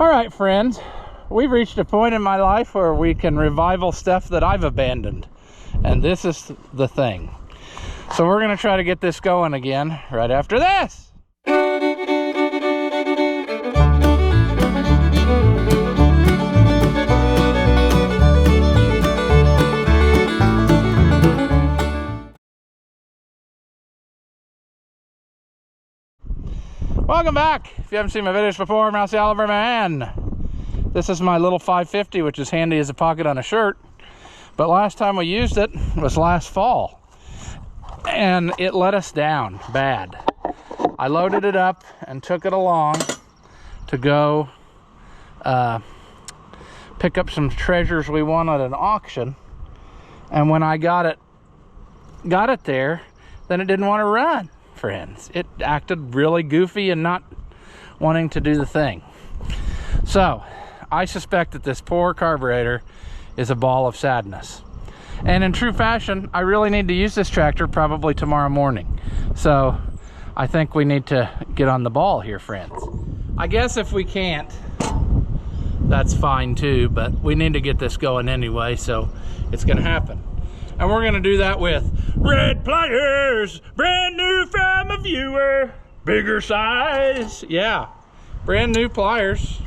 All right, friends, we've reached a point in my life where we can revival stuff that I've abandoned, and this is the thing. So we're gonna try to get this going again right after this. Welcome back. If you haven't seen my videos before, I'm Mousy Oliver Man. This is my little 550, which is handy as a pocket on a shirt. But last time we used it was last fall, and it let us down bad. I loaded it up and took it along to go pick up some treasures we won at an auction. And when I got it there, then it didn't want to run. Friends, it acted really goofy and not wanting to do the thing. So I suspect that this poor carburetor is a ball of sadness, and in true fashion, I really need to use this tractor probably tomorrow morning. So I think we need to get on the ball here, friends. I guess if we can't, that's fine too, but we need to get this going anyway, so it's gonna happen. And we're gonna do that with red pliers, brand new from a viewer, bigger size. Yeah, brand new pliers,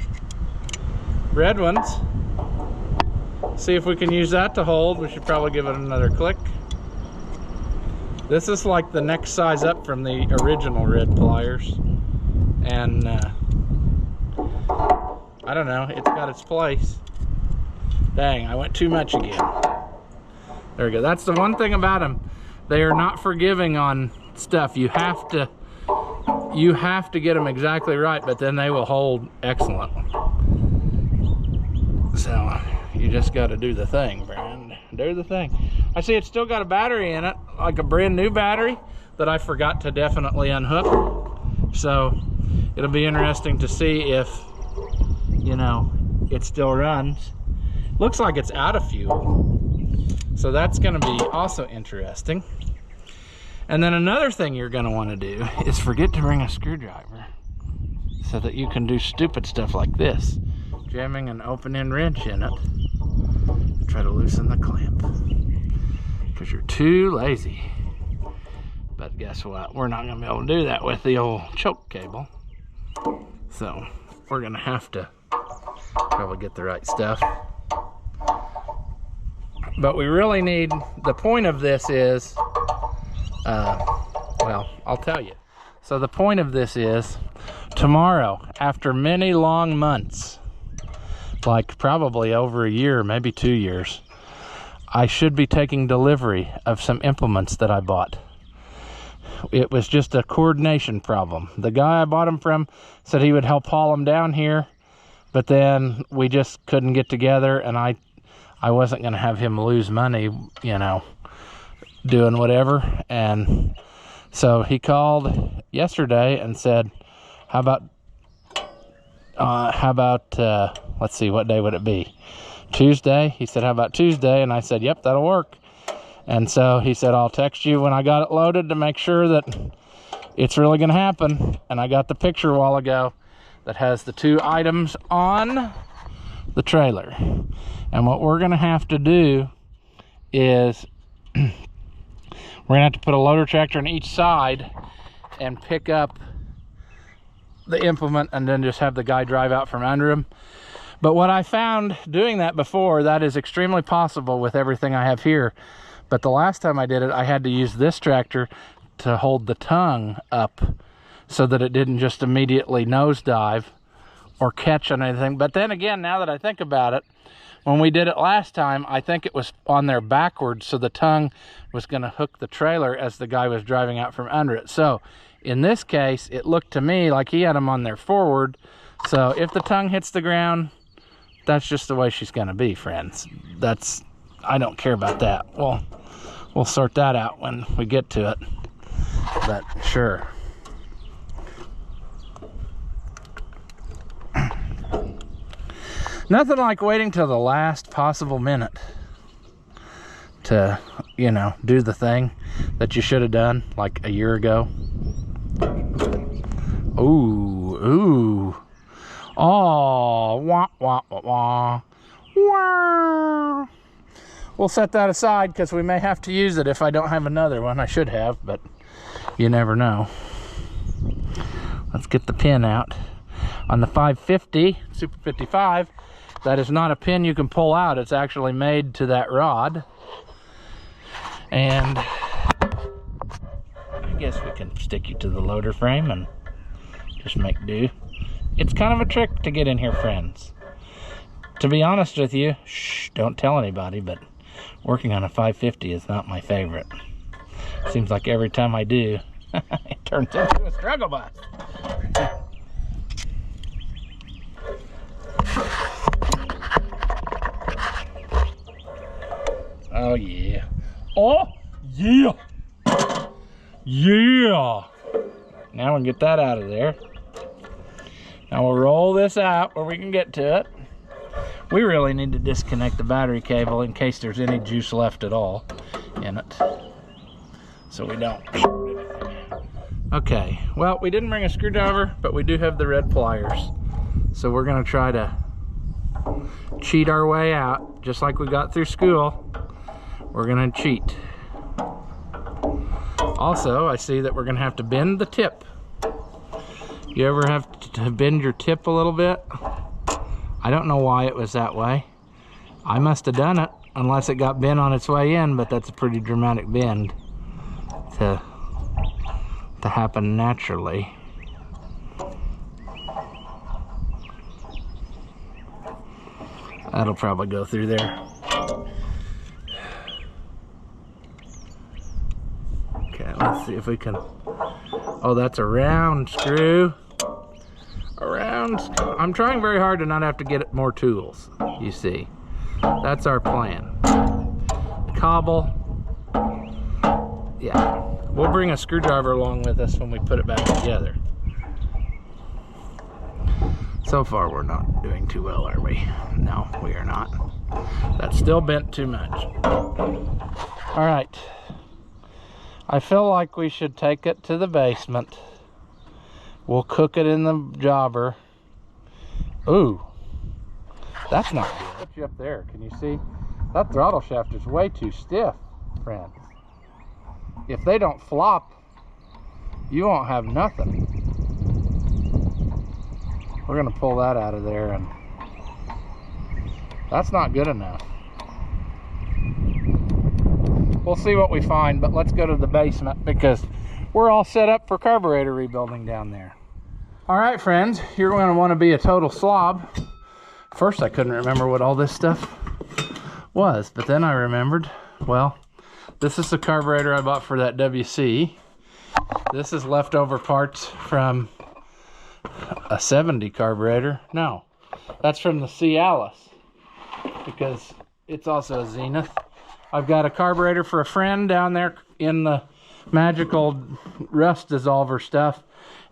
red ones. See if we can use that to hold. We should probably give it another click. This is like the next size up from the original red pliers. And I don't know, it's got its place. Dang, I went too much again. There we go. That's the one thing about them. They are not forgiving on stuff. You have to get them exactly right, but then they will hold excellent. So you just got to do the thing, Brand. Do the thing. I see it's still got a battery in it, like a brand new battery that I forgot to definitely unhook. So it'll be interesting to see if, you know, it still runs. Looks like it's out of fuel. So that's going to be also interesting. And then another thing you're going to want to do is forget to bring a screwdriver so that you can do stupid stuff like this. Jamming an open-end wrench in it to try to loosen the clamp. Because you're too lazy. But guess what? We're not going to be able to do that with the old choke cable. So we're going to have to probably get the right stuff. But we really need, the point of this is, well, I'll tell you. So the point of this is, tomorrow, after many long months, like probably over a year, maybe 2 years, I should be taking delivery of some implements that I bought. It was just a coordination problem. The guy I bought them from said he would help haul them down here, but then we just couldn't get together, and I wasn't going to have him lose money, you know, doing whatever. And so he called yesterday and said, how about let's see, what day would it be? Tuesday? He said, how about Tuesday? And I said, yep, that'll work. And so he said, I'll text you when I got it loaded to make sure that it's really going to happen. And I got the picture a while ago that has the 2 items on the trailer. And what we're going to have to do is we're going to have to put a loader tractor on each side and pick up the implement and then just have the guy drive out from under him. But what I found doing that before, that is extremely possible with everything I have here. But the last time I did it, I had to use this tractor to hold the tongue up so that it didn't just immediately nosedive or catch on anything. But then again, now that I think about it, when we did it last time, I think it was on there backwards, so the tongue was going to hook the trailer as the guy was driving out from under it. So in this case, it looked to me like he had them on there forward. So if the tongue hits the ground, that's just the way she's going to be, friends. I don't care about that. We'll sort that out when we get to it. But sure. Nothing like waiting till the last possible minute to, you know, do the thing that you should have done like a year ago. Ooh. Oh, wah, wah, wah, wah. Wah. We'll set that aside because we may have to use it if I don't have another one. I should have, but you never know. Let's get the pin out. On the 550 Super 55, that is not a pin you can pull out. It's actually made to that rod. And I guess we can stick you to the loader frame and just make do. It's kind of a trick to get in here, friends. To be honest with you, shh, don't tell anybody, but working on a 550 is not my favorite. Seems like every time I do, it turns into a struggle bus. Oh yeah. Oh yeah. Yeah. Now we can get that out of there. Now we'll roll this out where we can get to it. We really need to disconnect the battery cable in case there's any juice left at all in it, so we don't. Okay, well, we didn't bring a screwdriver, but we do have the red pliers. So we're gonna try to cheat our way out, just like we got through school. We're gonna cheat. Also, I see that we're gonna have to bend the tip. You ever have to bend your tip a little bit? I don't know why it was that way. I must have done it, unless it got bent on its way in, but that's a pretty dramatic bend to happen naturally. That'll probably go through there. Okay, let's see if we can. Oh, that's a round screw. I'm trying very hard to not have to get more tools, you see. That's our plan. Cobble. Yeah. We'll bring a screwdriver along with us when we put it back together. So far, we're not doing too well, are we? No, we are not. That's still bent too much. All right. I feel like we should take it to the basement. We'll cook it in the jobber. Ooh, that's not good. Put you up there. Can you see? That throttle shaft is way too stiff, friends. If they don't flop, you won't have nothing. We're gonna pull that out of there, and that's not good enough. We'll see what we find, but let's go to the basement because we're all set up for carburetor rebuilding down there. All right, friends, you're going to want to be a total slob. First, I couldn't remember what all this stuff was, but then I remembered, well, this is the carburetor I bought for that WC. This is leftover parts from a 70 carburetor. No, that's from the Cialis because it's also a Zenith. I've got a carburetor for a friend down there in the magical rust dissolver stuff,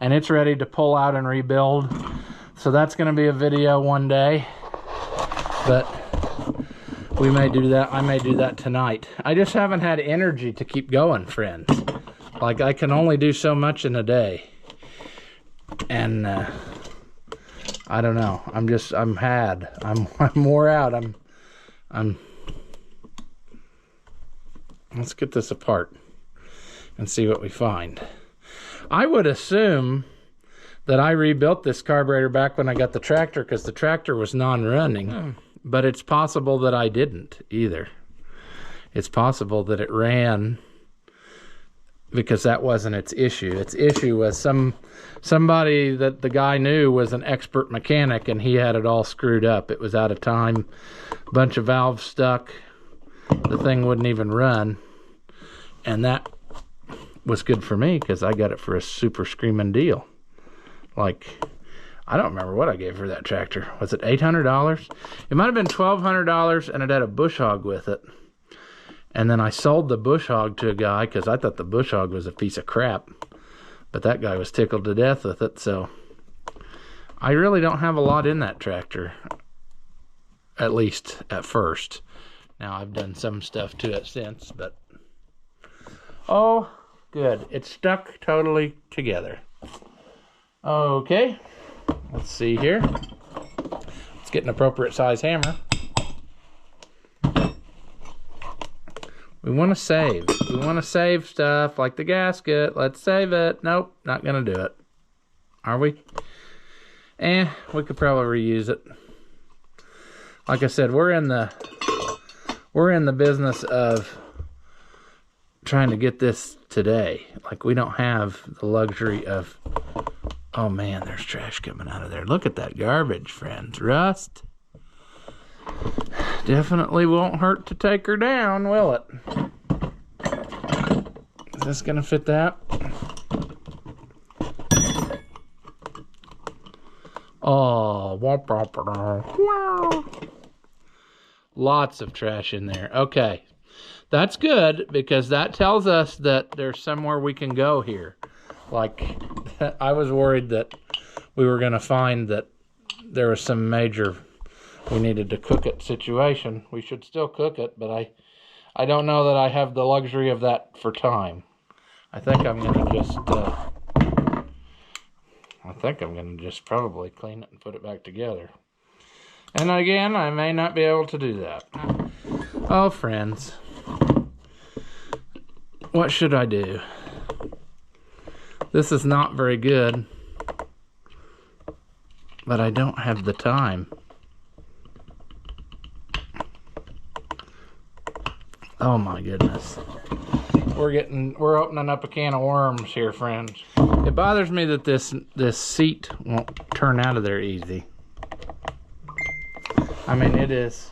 and it's ready to pull out and rebuild. So that's going to be a video one day, but we may do that. I may do that tonight. I just haven't had energy to keep going, friends. Like, I can only do so much in a day, and I don't know. I'm wore out. Let's get this apart and see what we find. I would assume that I rebuilt this carburetor back when I got the tractor because the tractor was non-running, but it's possible that I didn't either. It's possible that it ran because that wasn't its issue. Its issue was somebody that the guy knew was an expert mechanic, and he had it all screwed up. It was out of time, a bunch of valves stuck, the thing wouldn't even run, and that was good for me because I got it for a super screaming deal. Like, I don't remember what I gave for that tractor. Was it $800? It might have been $1,200, and it had a bush hog with it. And then I sold the bush hog to a guy because I thought the bush hog was a piece of crap. But that guy was tickled to death with it, so I really don't have a lot in that tractor, at least at first. Now, I've done some stuff to it since, but oh, good. It's stuck totally together. Okay, let's see here. get an appropriate size hammer. We want to save. We want to save stuff like the gasket. Let's save it. Nope, not going to do it. Are we? We could probably reuse it. Like I said, we're in the business of trying to get this today. Like, we don't have the luxury of, oh man, there's trash coming out of there. Look at that garbage, friends. Rust. Definitely won't hurt to take her down, will it? Is this gonna fit that? Oh, wow. Lots of trash in there. Okay. That's good, because that tells us that there's somewhere we can go here. Like, I was worried that we were going to find that there was some major, we needed to cook it situation. We should still cook it, but I don't know that I have the luxury of that for time. I think I'm going to just probably clean it and put it back together. And again, I may not be able to do that. Oh, friends. What should I do? This is not very good, but I don't have the time. Oh my goodness. We're opening up a can of worms here, friends. It bothers me that this seat won't turn out of there easy. I mean, it is.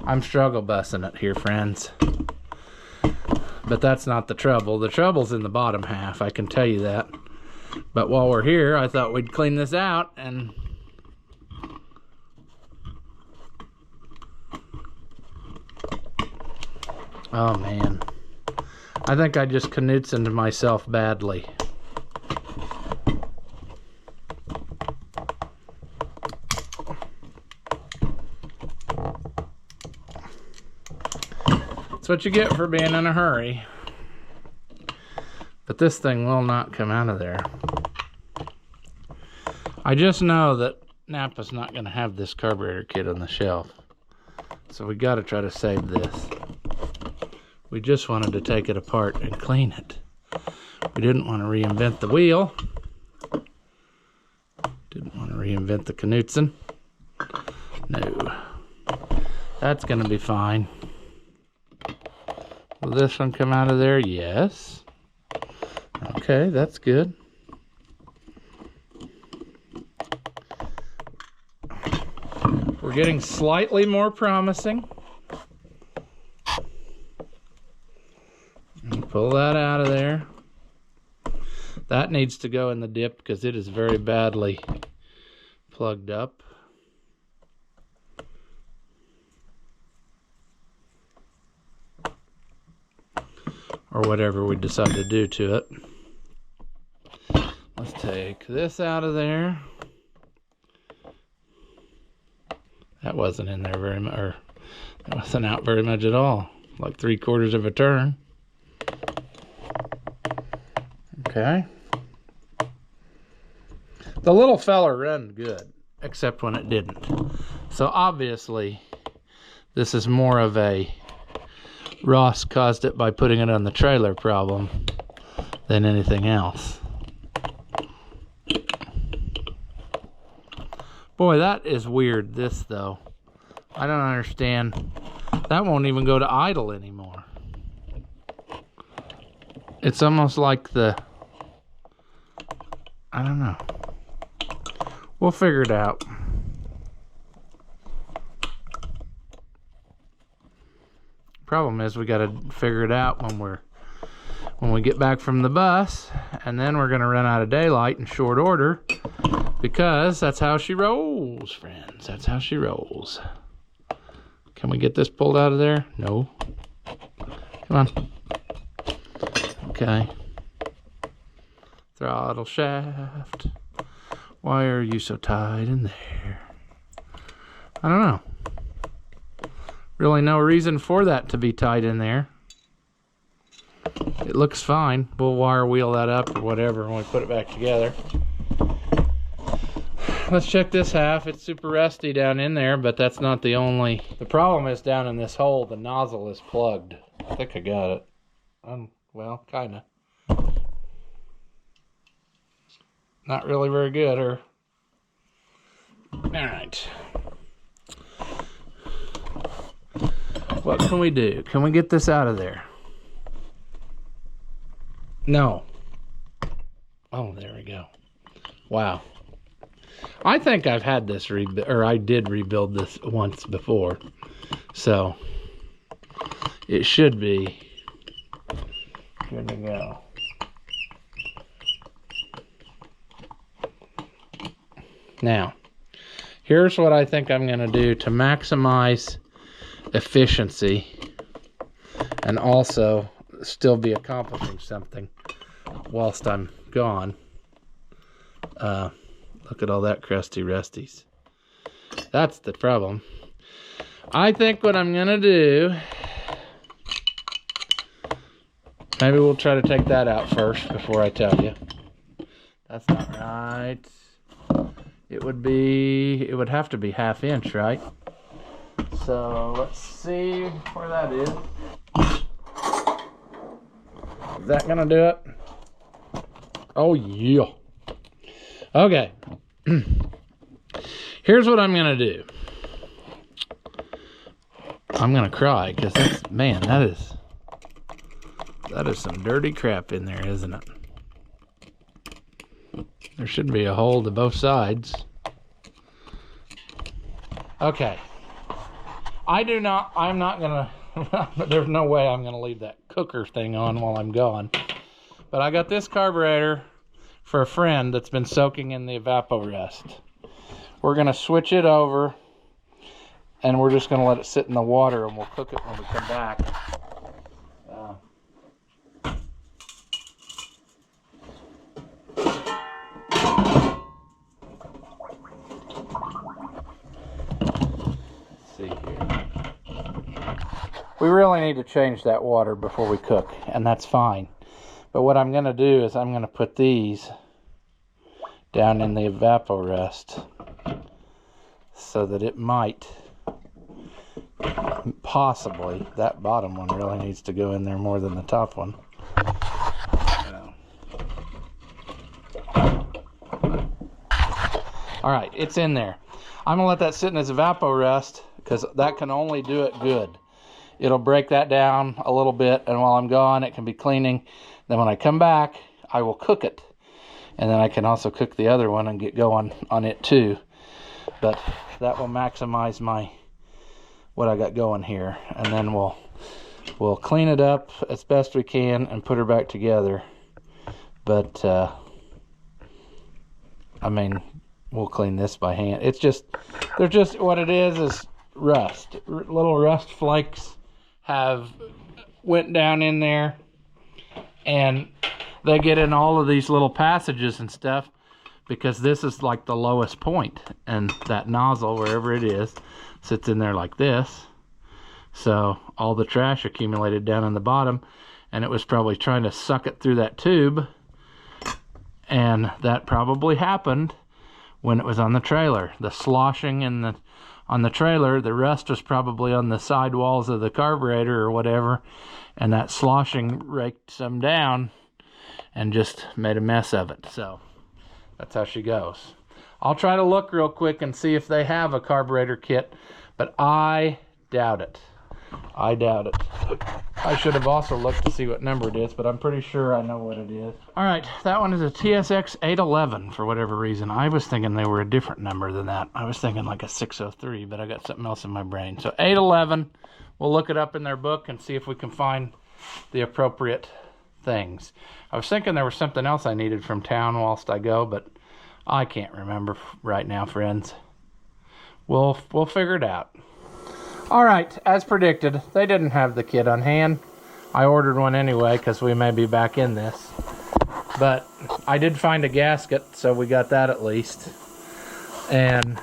I'm struggle bussing it here, friends. But that's not the trouble. The trouble's in the bottom half, I can tell you that. But while we're here, I thought we'd clean this out and... Oh man. I think I just knudsened myself badly. That's what you get for being in a hurry. But this thing will not come out of there. I just know that Napa's not going to have this carburetor kit on the shelf. So we got to try to save this. We just wanted to take it apart and clean it. We didn't want to reinvent the wheel. Didn't want to reinvent the Knudsen. No. That's going to be fine. Will this one come out of there? Yes. Okay, that's good. We're getting slightly more promising. Pull that out of there. That needs to go in the dip because it is very badly plugged up. Or whatever we decide to do to it. Let's take this out of there. That wasn't in there very much, or that wasn't out very much at all. Like 3/4 of a turn. Okay. The little fella ran good, except when it didn't. So obviously, this is more of a Ross caused it by putting it on the trailer problem than anything else. Boy, that is weird, this though. I don't understand. That won't even go to idle anymore. It's almost like the... I don't know. We'll figure it out. Problem is we got to figure it out when we get back from the bus, and then we're going to run out of daylight in short order because that's how she rolls, friends. That's how she rolls. Can we get this pulled out of there? No. Come on. Okay. Throttle shaft. Why are you so tight in there? I don't know. Really no reason for that to be tight in there. It looks fine. We'll wire wheel that up or whatever when we put it back together. let's check this half. It's super rusty down in there, but that's not the only. The problem is down in this hole, the nozzle is plugged. I think I got it. Well, kinda. Not really very good, or. Alright. What can we do? Can we get this out of there? No. Oh, there we go. Wow. I think I've had this I did rebuild this once before. So it should be good to go. Now, here's what I think I'm going to do to maximize efficiency and also still be accomplishing something whilst I'm gone. Look at all that crusty rusties. That's the problem. I think what I'm gonna do, maybe we'll try to take that out first before I tell you. That's not right. It would have to be 1/2 inch, right? So let's see where that is. Is that gonna do it? Oh yeah. Okay. Here's what I'm gonna do. I'm gonna cry because that's, man, that is some dirty crap in there, isn't it? There should be a hole to both sides. Okay. I'm not gonna, there's no way I'm gonna leave that cooker thing on while I'm gone. But I got this carburetor for a friend that's been soaking in the evaporest. We're gonna switch it over and we're just gonna let it sit in the water and we'll cook it when we come back. Let's see here. We really need to change that water before we cook, and that's fine. But what I'm gonna do is I'm gonna put these down in the evaporest so that it might, possibly, that bottom one really needs to go in there more than the top one. All right, it's in there. I'm gonna let that sit in its evaporest because that can only do it good. It'll break that down a little bit, and while I'm gone, it can be cleaning. Then when I come back, I will cook it. And then I can also cook the other one and get going on it too. But that will maximize what I got going here. And then we'll clean it up as best we can and put her back together. But, I mean, we'll clean this by hand. What it is rust. Little rust flakes went down in there, and they get in all of these little passages and stuff because this is like the lowest point, and that nozzle, wherever it is, sits in there like this. So all the trash accumulated down in the bottom, and it was probably trying to suck it through that tube, and that probably happened when it was on the trailer. The sloshing on the trailer, the rust was probably on the side walls of the carburetor or whatever, and that sloshing raked some down and just made a mess of it. So that's how she goes. I'll try to look real quick and see if they have a carburetor kit, but I doubt it. I doubt it. I should have also looked to see what number it is, but I'm pretty sure I know what it is. All right, that one is a TSX 811 for whatever reason. I was thinking they were a different number than that. I was thinking like a 603, but I got something else in my brain. So 811, we'll look it up in their book and see if we can find the appropriate things. I was thinking there was something else I needed from town whilst I go, but I can't remember right now, friends. We'll figure it out. All right, as predicted, they didn't have the kit on hand. I ordered one anyway because we may be back in this. But I did find a gasket, so we got that at least. And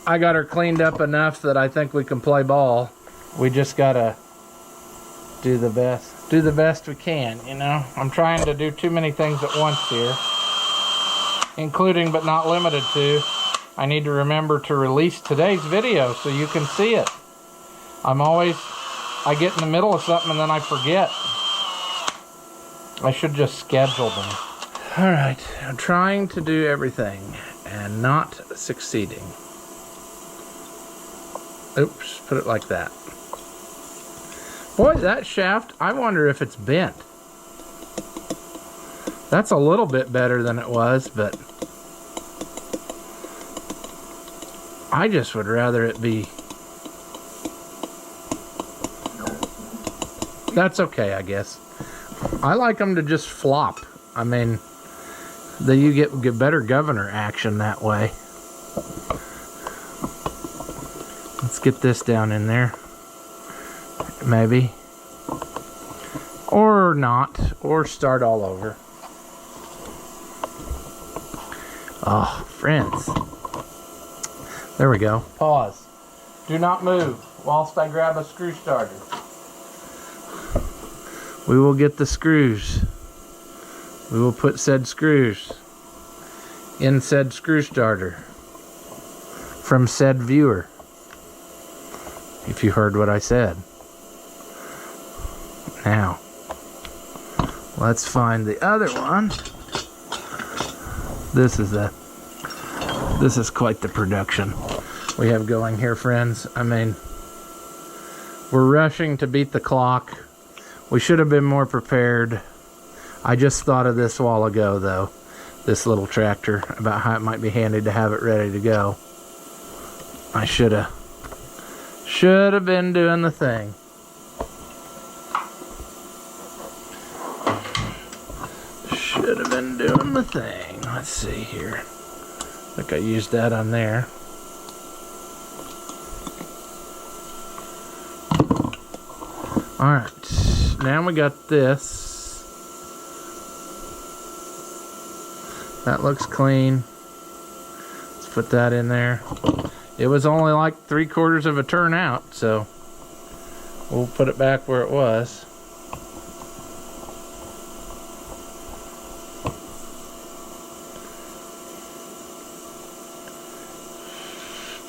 I got her cleaned up enough that I think we can play ball. We just gotta do the best we can, you know? I'm trying to do too many things at once here, including but not limited to I need to remember to release today's video so you can see it. I get in the middle of something and then I forget. I should just schedule them. Alright, I'm trying to do everything and not succeeding. Oops, put it like that. Boy, that shaft, I wonder if it's bent. That's a little bit better than it was, but I just would rather it be. That's okay, I guess. I like them to just flop. I mean, you get better governor action that way. Let's get this down in there. Maybe. Or not. Or start all over. Oh, friends. There we go. Pause. Do not move whilst I grab a screw starter. We will get the screws. We will put said screws in said screw starter from said viewer. If you heard what I said. Now, let's find the other one. This is quite the production we have going here, friends. I mean, we're rushing to beat the clock. We should have been more prepared. I just thought of this a while ago, though. This little tractor, about how it might be handy to have it ready to go. I should have been doing the thing. Should have been doing the thing. Let's see here. I think I used that on there. Alright. Now we got this. That looks clean. Let's put that in there. It was only like 3/4 of a turn out, so we'll put it back where it was.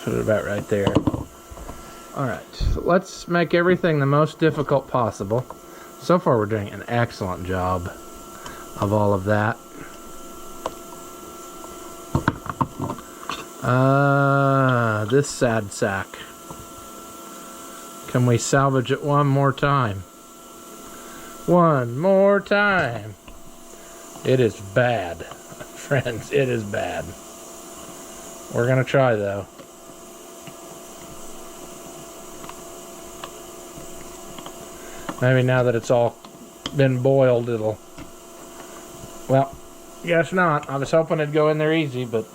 Put it about right there. Alright, so let's make everything the most difficult possible. So far we're doing an excellent job of all of that. This sad sack. Can we salvage it one more time? One more time. It is bad. Friends, it is bad. We're gonna try though. Maybe now that it's all been boiled, it'll... Well, guess not. I was hoping it'd go in there easy, but...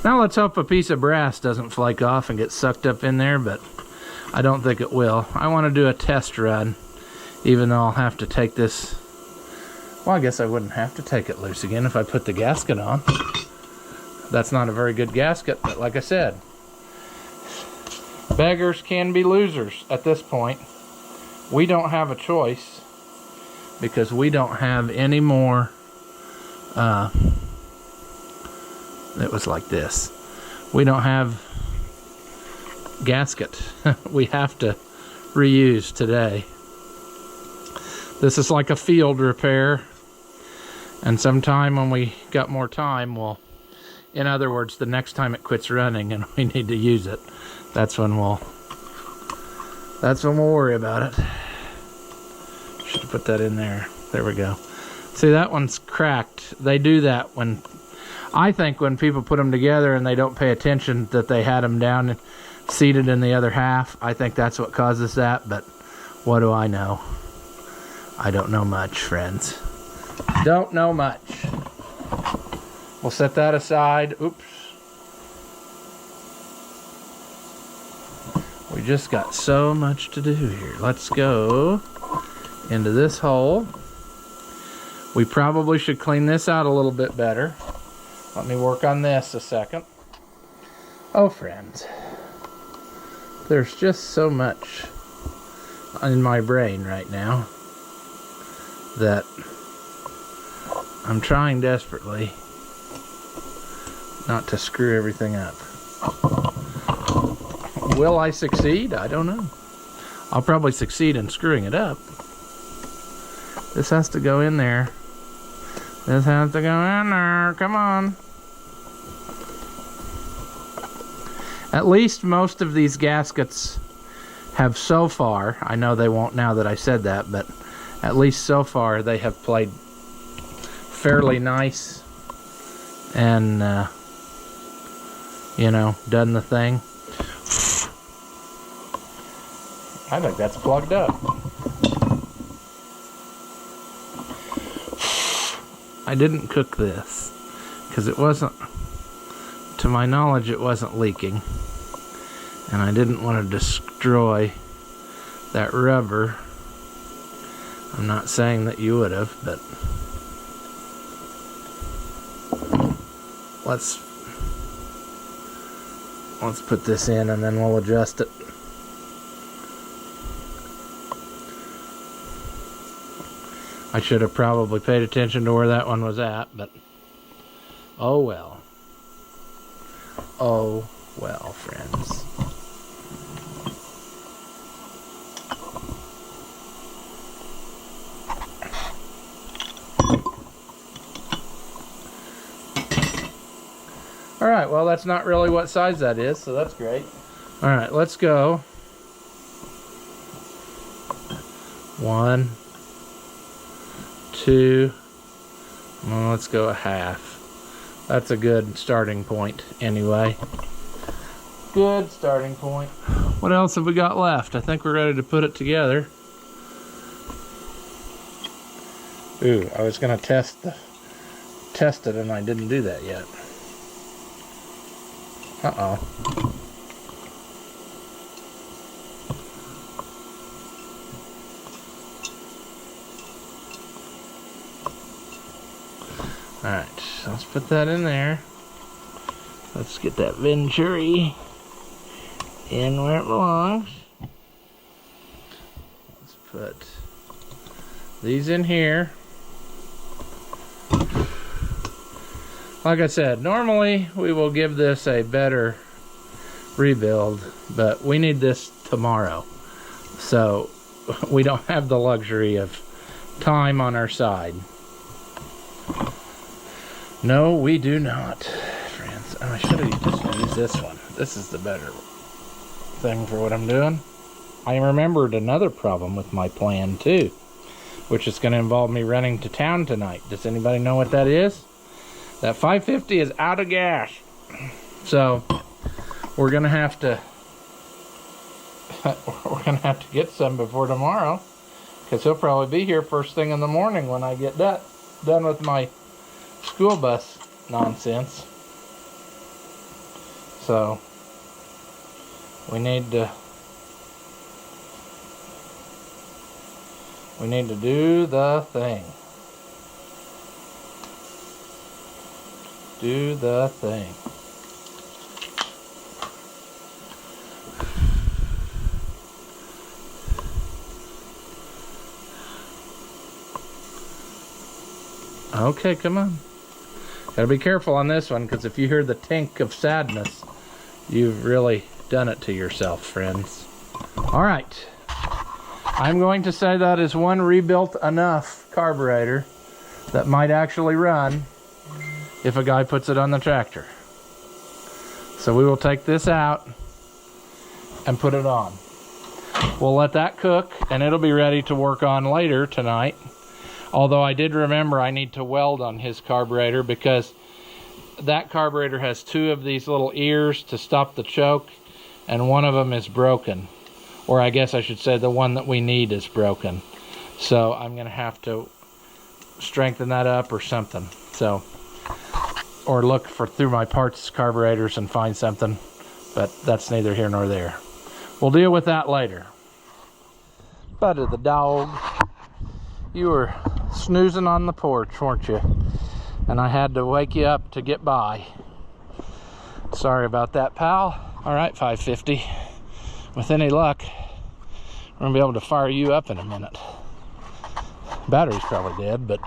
Now let's hope a piece of brass doesn't flake off and get sucked up in there, but I don't think it will. I want to do a test run, even though I'll have to take this... Well, I guess I wouldn't have to take it loose again if I put the gasket on. That's not a very good gasket, but like I said, beggars can be losers at this point. We don't have a choice because we don't have any more. It was like this. We don't have gasket. We have to reuse today. This is like a field repair, and sometime when we got more time, we'll, in other words, the next time it quits running and we need to use it, that's when we'll worry about it. Should have put that in there. There we go. See, that one's cracked. They do that when, I think when people put them together and they don't pay attention that they had them down and seated in the other half. I think that's what causes that, but what do I know? I don't know much, friends. Don't know much. We'll set that aside. Oops. We just got so much to do here. Let's go into this hole. We probably should clean this out a little bit better. Let me work on this a second. Oh, friends. There's just so much in my brain right now that I'm trying desperately not to screw everything up. Will I succeed? I don't know. I'll probably succeed in screwing it up. This has to go in there. This has to go in there. Come on. At least most of these gaskets have so far, I know they won't now that I said that, but at least so far they have played fairly nice and, you know, done the thing. I think that's plugged up. I didn't cook this because it wasn't, to my knowledge, it wasn't leaking. And I didn't want to destroy that rubber. I'm not saying that you would have, but let's put this in and then we'll adjust it. I should have probably paid attention to where that one was at, but oh well. Oh well, friends. All right, well, that's not really what size that is, so that's great. All right, let's go. 1, 2, well, let's go a half. That's a good starting point anyway. Good starting point. What else have we got left? I think we're ready to put it together. Ooh, I was gonna test it and I didn't do that yet. Uh-oh. Alright, so let's put that in there. Let's get that Venturi in where it belongs. Let's put these in here. Like I said, normally we will give this a better rebuild, but we need this tomorrow. So we don't have the luxury of time on our side. No, we do not, friends. I should have just used this one. This is the better thing for what I'm doing. I remembered another problem with my plan too, which is going to involve me running to town tonight. Does anybody know what that is? That 550 is out of gas. So we're going to have to get some before tomorrow, because he'll probably be here first thing in the morning when I get done with my school bus nonsense. So we need to do the thing. Do the thing. Okay, come on. Gotta be careful on this one, because if you hear the tink of sadness, you've really done it to yourself, friends. All right. I'm going to say that is one rebuilt enough carburetor that might actually run if a guy puts it on the tractor. So we will take this out and put it on. We'll let that cook, and it'll be ready to work on later tonight. Although I did remember I need to weld on his carburetor, because that carburetor has 2 of these little ears to stop the choke, and one of them is broken. Or I guess I should say the one that we need is broken. So I'm going to have to strengthen that up or something. So, or look through my parts carburetors and find something, but that's neither here nor there. We'll deal with that later. Buddy the dog, you were snoozing on the porch, weren't you? And I had to wake you up to get by. Sorry about that, pal. All right, 550. With any luck, we're gonna be able to fire you up in a minute. Battery's probably dead, but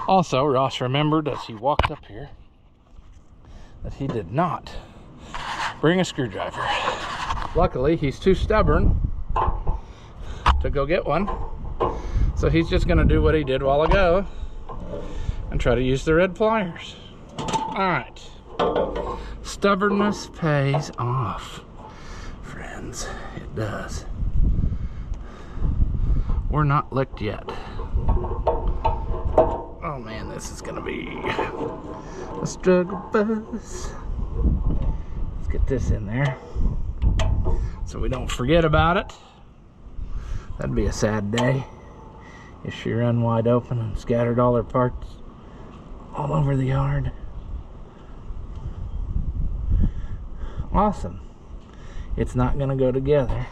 also Ross remembered as he walked up here that he did not bring a screwdriver. Luckily, he's too stubborn to go get one. So he's just gonna do what he did a while ago and try to use the red pliers. All right. Stubbornness pays off, friends. It does. We're not licked yet. Oh man, this is gonna be a struggle bus. Let's get this in there so we don't forget about it. That'd be a sad day if she run wide open and scattered all her parts all over the yard. Awesome. It's not gonna go together,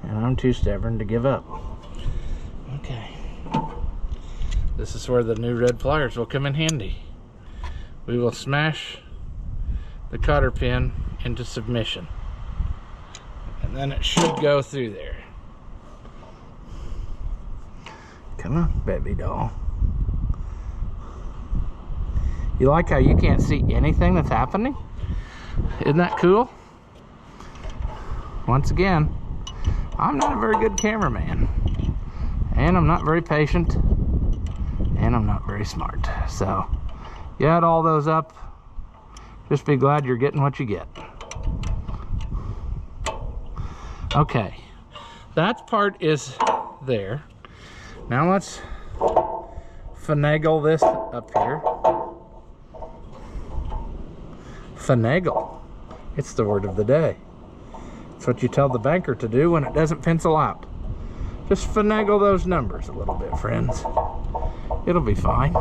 and I'm too stubborn to give up. Okay. This is where the new red pliers will come in handy. We will smash the cotter pin into submission, and then it should go through there. Come on, baby doll. You like how you can't see anything that's happening? Isn't that cool? Once again, I'm not a very good cameraman, and I'm not very patient, and I'm not very smart. So you add all those up, just be glad you're getting what you get. Okay, that part is there. Now let's finagle this up here. Finagle. It's the word of the day. It's what you tell the banker to do when it doesn't pencil out. Just finagle those numbers a little bit, friends. It'll be fine.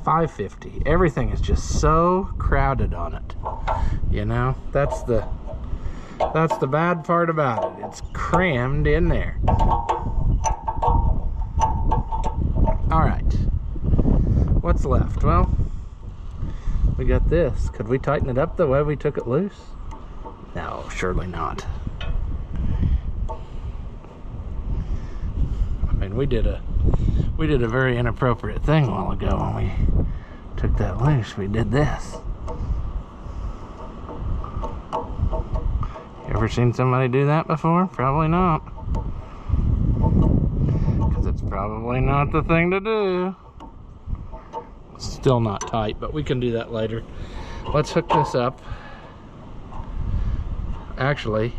550. Everything is just so crowded on it. You know, that's the bad part about it. It's crammed in there. All right. What's left? Well, we got this. Could we tighten it up the way we took it loose? No, surely not. I mean, we did a very inappropriate thing a while ago when we took that loose. We did this. You ever seen somebody do that before? Probably not. Because it's probably not the thing to do. Still not tight, but we can do that later. Let's hook this up. Actually,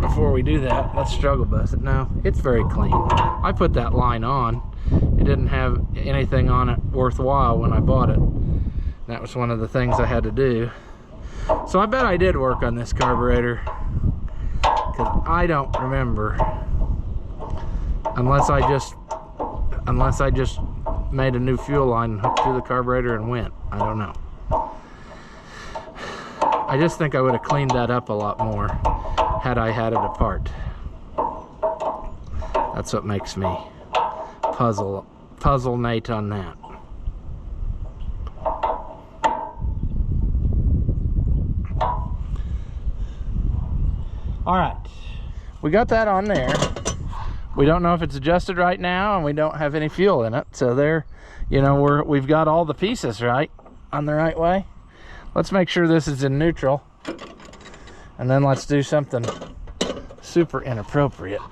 before we do that, let's struggle bus it. No, it's very clean. I put that line on. It didn't have anything on it worthwhile when I bought it. That was one of the things I had to do. So I bet I did work on this carburetor, because I don't remember, unless I just made a new fuel line and hooked through the carburetor and went. I don't know. I just think I would have cleaned that up a lot more had I had it apart. That's what makes me puzzle-nate on that. All right, we got that on there. We don't know if it's adjusted right now, and we don't have any fuel in it. So there, you know, we've got all the pieces right on the right way. Let's make sure this is in neutral, and then let's do something super inappropriate.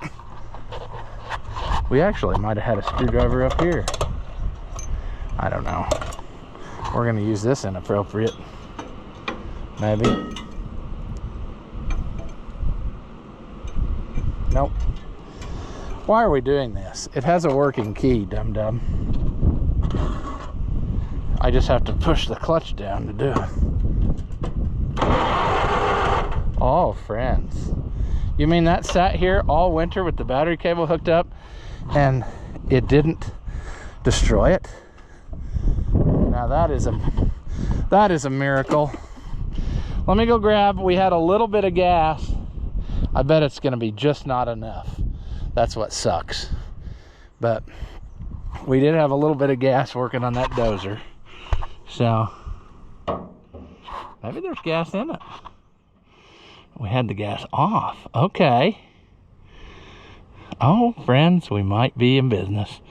We actually might have had a screwdriver up here. I don't know. We're gonna use this inappropriate, maybe. Nope. Why are we doing this? It has a working key, dum-dum. I just have to push the clutch down to do it. Oh, friends. You mean that sat here all winter with the battery cable hooked up and it didn't destroy it? Now that is a miracle. Let me go grab, we had a little bit of gas. I bet it's gonna be just not enough. That's what sucks. But we did have a little bit of gas working on that dozer. So maybe there's gas in it. We had the gas off. Okay. Oh, friends, we might be in business.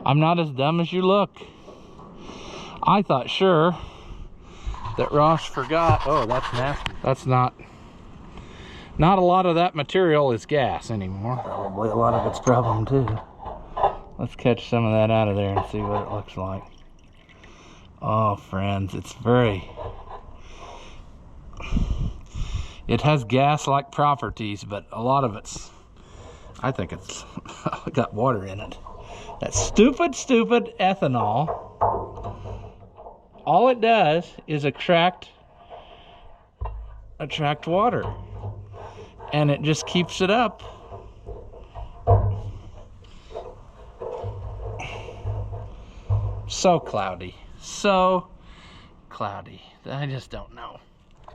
I'm not as dumb as you look. I thought sure that Ross forgot. Oh, that's nasty. That's not a lot of that material is gas anymore. Probably a lot of it's problem too. Let's catch some of that out of there and see what it looks like. Oh, friends, it has gas-like properties, but a lot of it's, I think it's got water in it. That stupid ethanol, all it does is attract water, and it just keeps it up. So cloudy, I just don't know.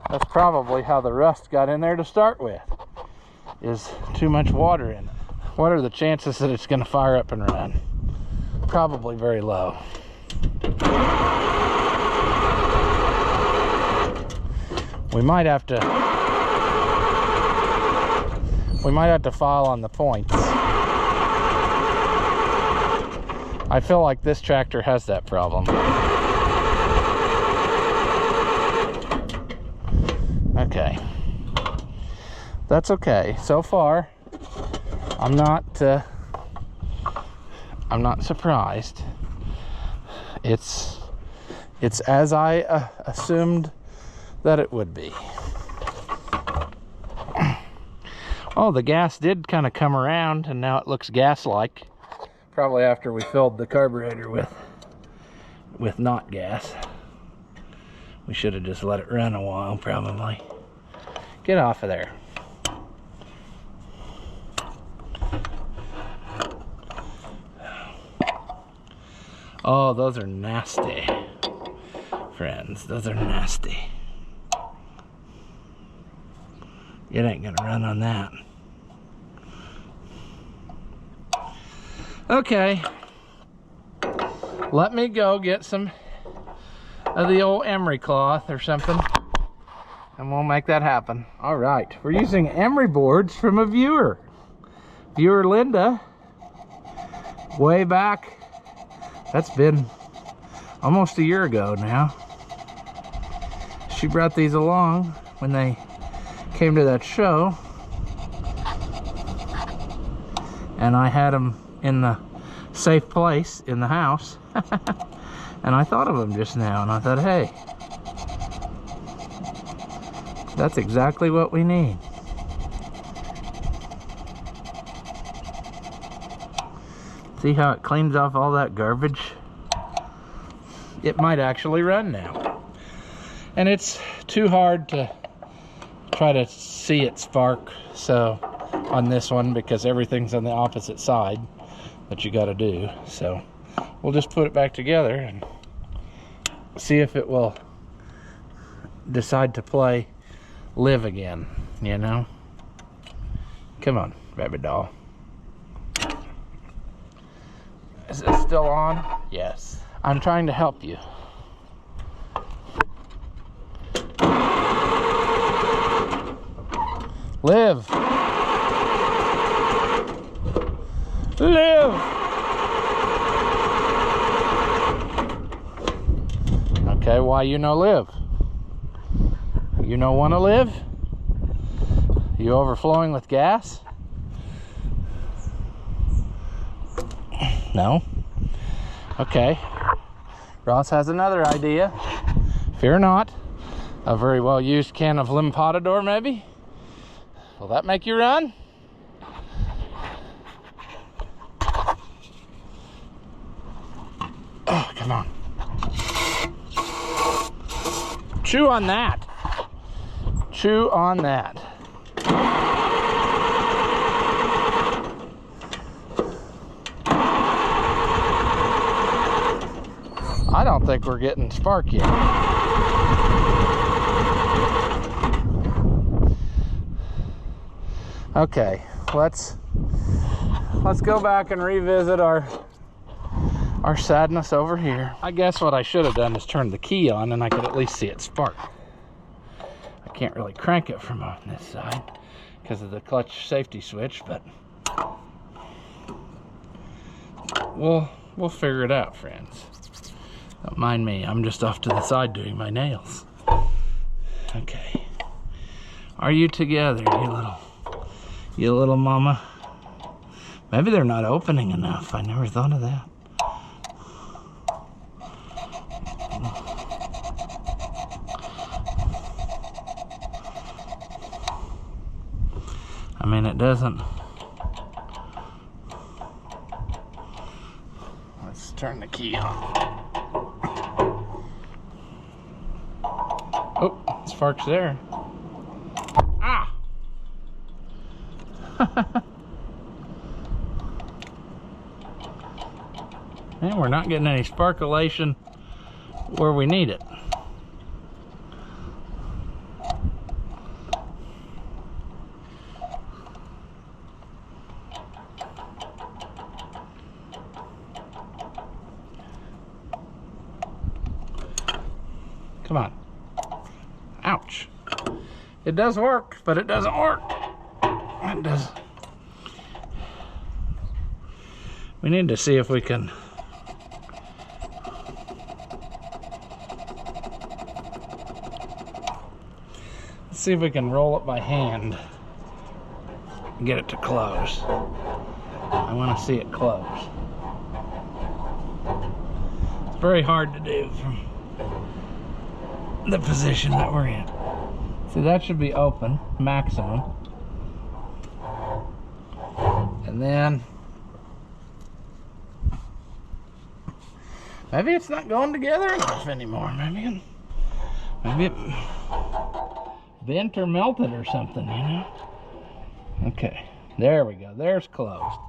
That's probably how the rust got in there to start with, is too much water in it. What are the chances that it's going to fire up and run? Probably very low. We might have to file on the points. I feel like this tractor has that problem. Okay. That's okay. So far, I'm not surprised. It's as I assumed that it would be. Oh, the gas did kind of come around, and now it looks gas-like. Probably after we filled the carburetor with not gas. We should have just let it run a while, probably. Get off of there. Oh, those are nasty, friends. Those are nasty. It ain't gonna run on that. Okay, let me go get some of the old emery cloth or something, and we'll make that happen. All right, we're using emery boards from a viewer Linda, way back. That's been almost a year ago now. She brought these along when they came to that show, and I had them in the safe place in the house. And I thought of them just now, and I thought, hey, that's exactly what we need. See how it cleans off all that garbage? It might actually run now. And it's too hard to try to see it spark so on this one, because everything's on the opposite side that you got to do. So we'll just put it back together and see if it will decide to live again, you know? Come on, rabbit doll. Is it still on? Yes. I'm trying to help you. Live. Live. Okay, why you no live? You no want to live? You overflowing with gas? No? Okay. Ross has another idea. Fear not. A very well used can of Limpotador, maybe? Will that make you run? Oh, come on. Chew on that. Chew on that. I don't think we're getting spark yet. Okay, let's go back and revisit our sadness over here. I guess what I should have done is turn the key on, and I could at least see it spark. I can't really crank it from on this side because of the clutch safety switch, but we'll figure it out, friends. Don't mind me, I'm just off to the side doing my nails. Okay. Are you together, you little mama? Maybe they're not opening enough. I never thought of that. I mean, it doesn't. Let's turn the key on. Oh, spark's there. Ah! Man, we're not getting any sparkulation where we need it. Come on. Ouch. It does work, but it doesn't work. It does. We need to see if we can. Let's see if we can roll it by hand and get it to close. I want to see it close. It's very hard to do from the position that we're in. See, that should be open, maximum. And then, maybe it's not going together enough anymore. Maybe it bent or melted or something, you know? Okay, there we go. There's closed.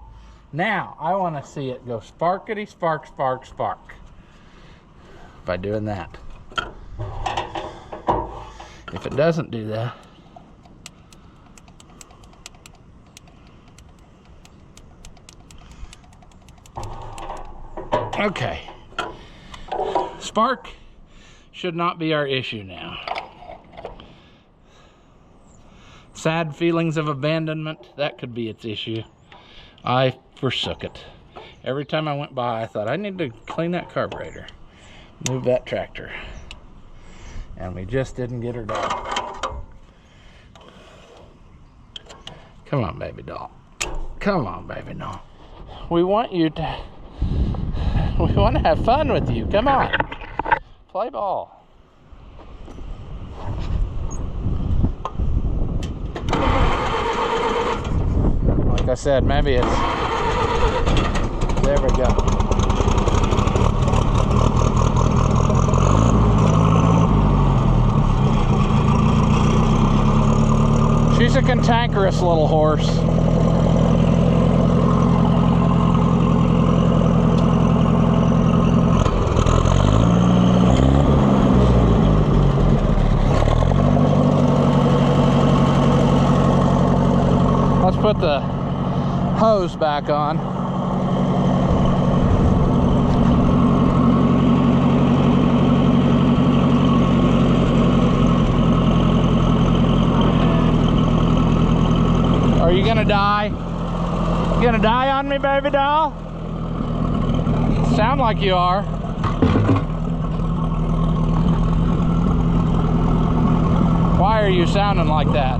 Now, I want to see it go sparkety spark, spark, spark. By doing that. If it doesn't do that, okay. Spark should not be our issue now. Sad feelings of abandonment, that could be its issue. I forsook it. Every time I went by, I thought, I need to clean that carburetor, move that tractor. And we just didn't get her done. Come on, baby doll. Come on, baby doll. We want to have fun with you. Come on. Play ball. Like I said, maybe it's... There we go. She's a cantankerous little horse. Let's put the hose back on. Are you gonna die? You gonna die on me, baby doll? Sound like you are. Why are you sounding like that?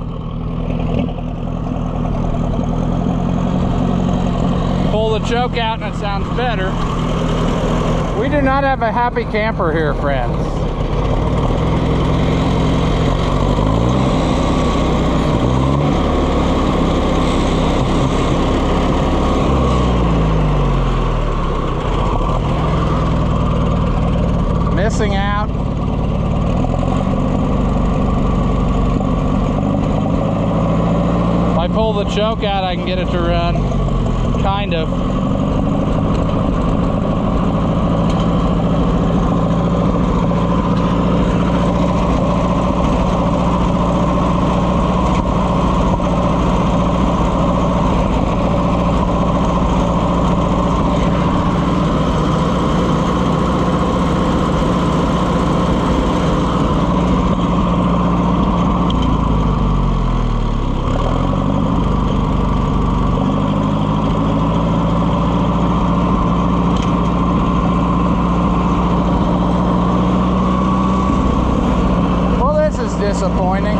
Pull the choke out and it sounds better. We do not have a happy camper here, friends. Missing out. If I pull the choke out, I can get it to run. Kind of. is disappointing.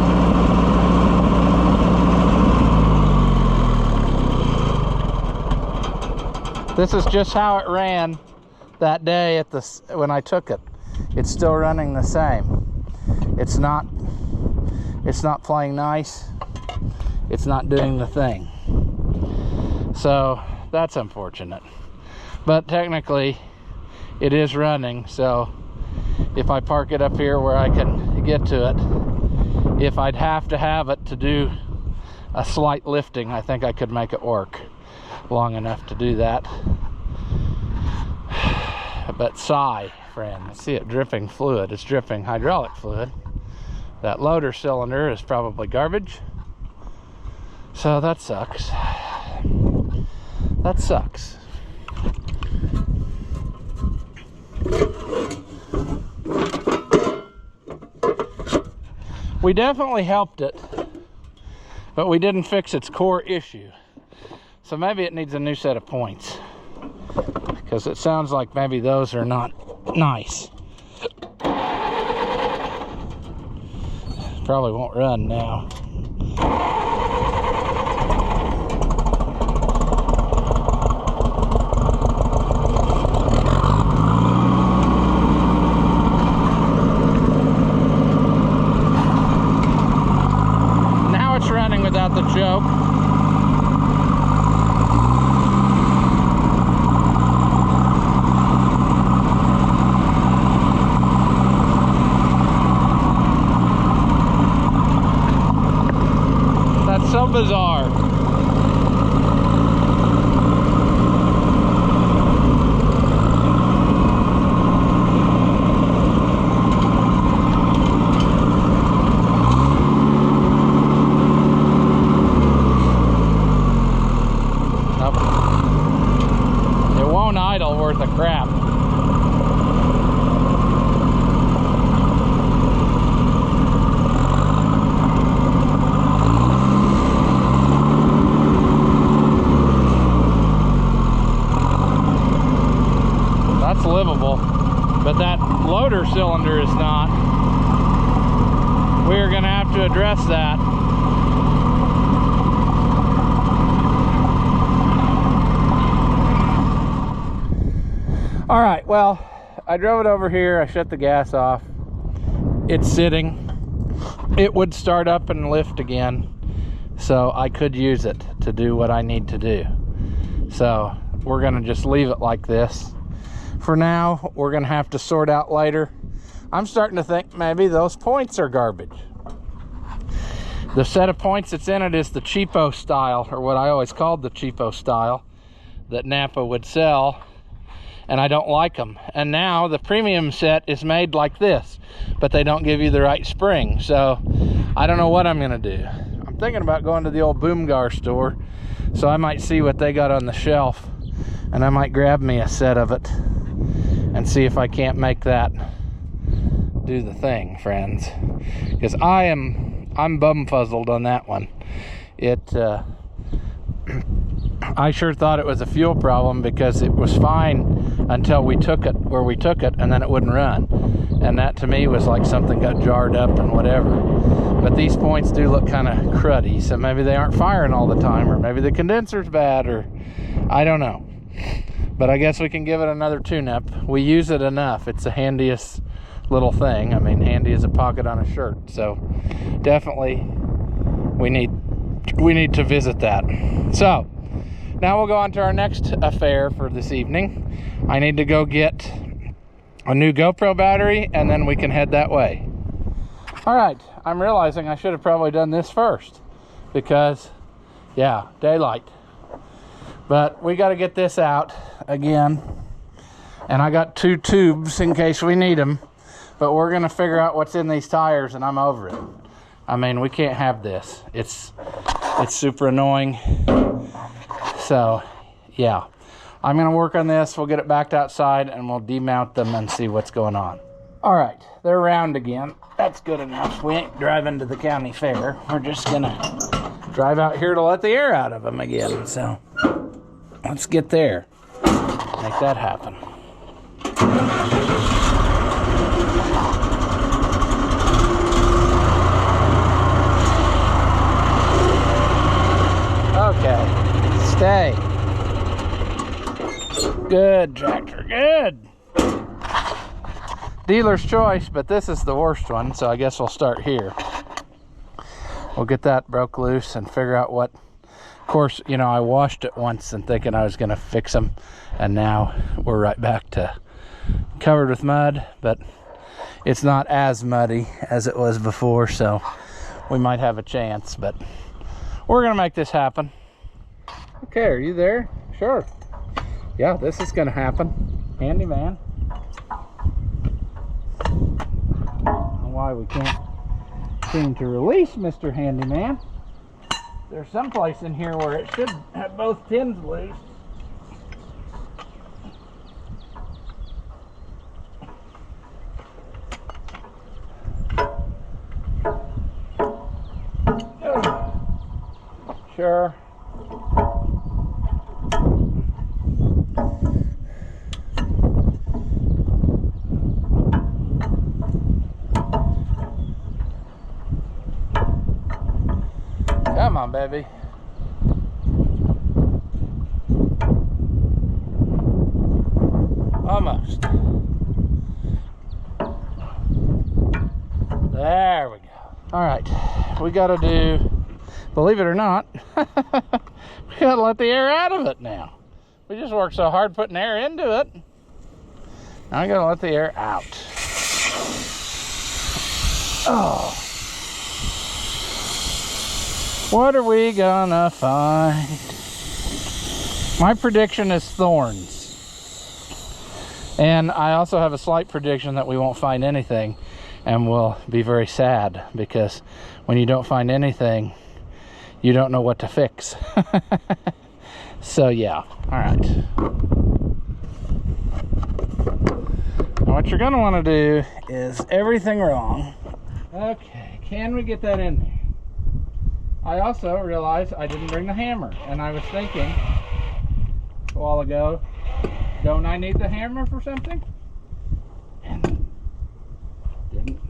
This is just how it ran that day at when I took it. It's still running the same. It's not playing nice. It's not doing the thing. So that's unfortunate. But technically it is running, so if I park it up here where I can get to it, if I'd have to have it to do a slight lifting, I think I could make it work long enough to do that. But sigh, friend. I see it dripping fluid. It's dripping hydraulic fluid. That loader cylinder is probably garbage. So that sucks. That sucks. We definitely helped it, but we didn't fix its core issue. So maybe it needs a new set of points, because it sounds like maybe those are not nice. Probably won't run now. Now it's running without the choke. So bizarre. Nope. It won't idle worth a crap. Livable, but that loader cylinder is not. We're going to have to address that. All right, well, I drove it over here. I shut the gas off. It's sitting. It would start up and lift again, so I could use it to do what I need to do. So we're going to just leave it like this. For now, we're gonna have to sort out later. I'm starting to think maybe those points are garbage. The set of points that's in it is the cheapo style, or what I always called the cheapo style that Napa would sell, and I don't like them. And now the premium set is made like this, but they don't give you the right spring. So I don't know what I'm gonna do. I'm thinking about going to the old Boomgar store, so I might see what they got on the shelf, and I might grab me a set of it and see if I can't make that do the thing, friends. Because I'm bumfuzzled on that one. I sure thought it was a fuel problem, because it was fine until we took it where we took it, and then it wouldn't run. And that to me was like something got jarred up and whatever. But these points do look kind of cruddy, so maybe they aren't firing all the time, or maybe the condenser's bad, or I don't know. But I guess we can give it another tune-up. We use it enough. It's the handiest little thing. I mean, handy as a pocket on a shirt. So definitely we need to visit that. So now we'll go on to our next affair for this evening. I need to go get a new GoPro battery, and then we can head that way. All right, I'm realizing I should have probably done this first, because yeah, daylight. But we got to get this out again, and I got 2 tubes in case we need them. But we're gonna figure out what's in these tires, and I'm over it. I mean, we can't have this. It's super annoying. So yeah, I'm gonna work on this. We'll get it backed outside, and we'll demount them and see what's going on. All right, they're round again. That's good enough. We ain't driving to the county fair. We're just gonna drive out here to let the air out of them again. So let's get there. Make that happen. Good, tractor, good. Dealer's choice, but this is the worst one, so I guess we'll start here. We'll get that broke loose and figure out what. Of course, you know, I washed it once and thinking I was going to fix them, and now we're right back to covered with mud, but it's not as muddy as it was before, so we might have a chance, but we're going to make this happen. Okay, are you there? Sure. Yeah, this is going to happen. Handyman. I don't know why we can't seem to release Mr. Handyman. There's some place in here where it should have both pins loose. Sure. Come on, baby. Almost. There we go. All right, we gotta do, believe it or not, we gotta let the air out of it now. We just worked so hard putting air into it. Now I gotta let the air out. Oh. What are we gonna find? My prediction is thorns. And I also have a slight prediction that we won't find anything, and we'll be very sad, because when you don't find anything, you don't know what to fix. So yeah, all right. Now what you're gonna wanna do is everything wrong. Okay, can we get that in there? I also realized I didn't bring the hammer, and I was thinking a while ago, don't I need the hammer for something? And didn't.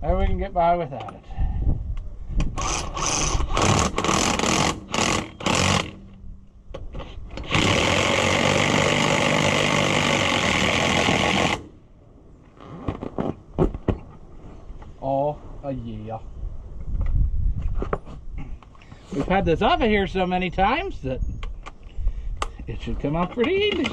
Maybe we can get by without it. Oh, yeah. We've had this off of here so many times that it should come off pretty easy.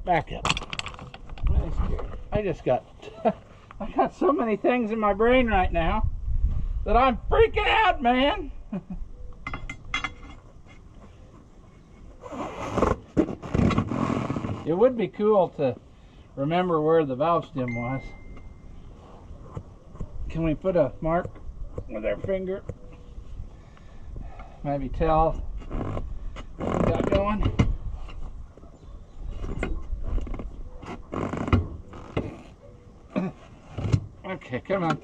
Back up. I just got, I got so many things in my brain right now that I'm freaking out, man. It would be cool to remember where the valve stem was. Can we put a mark with our finger? Maybe tell what we got going. Okay, come on.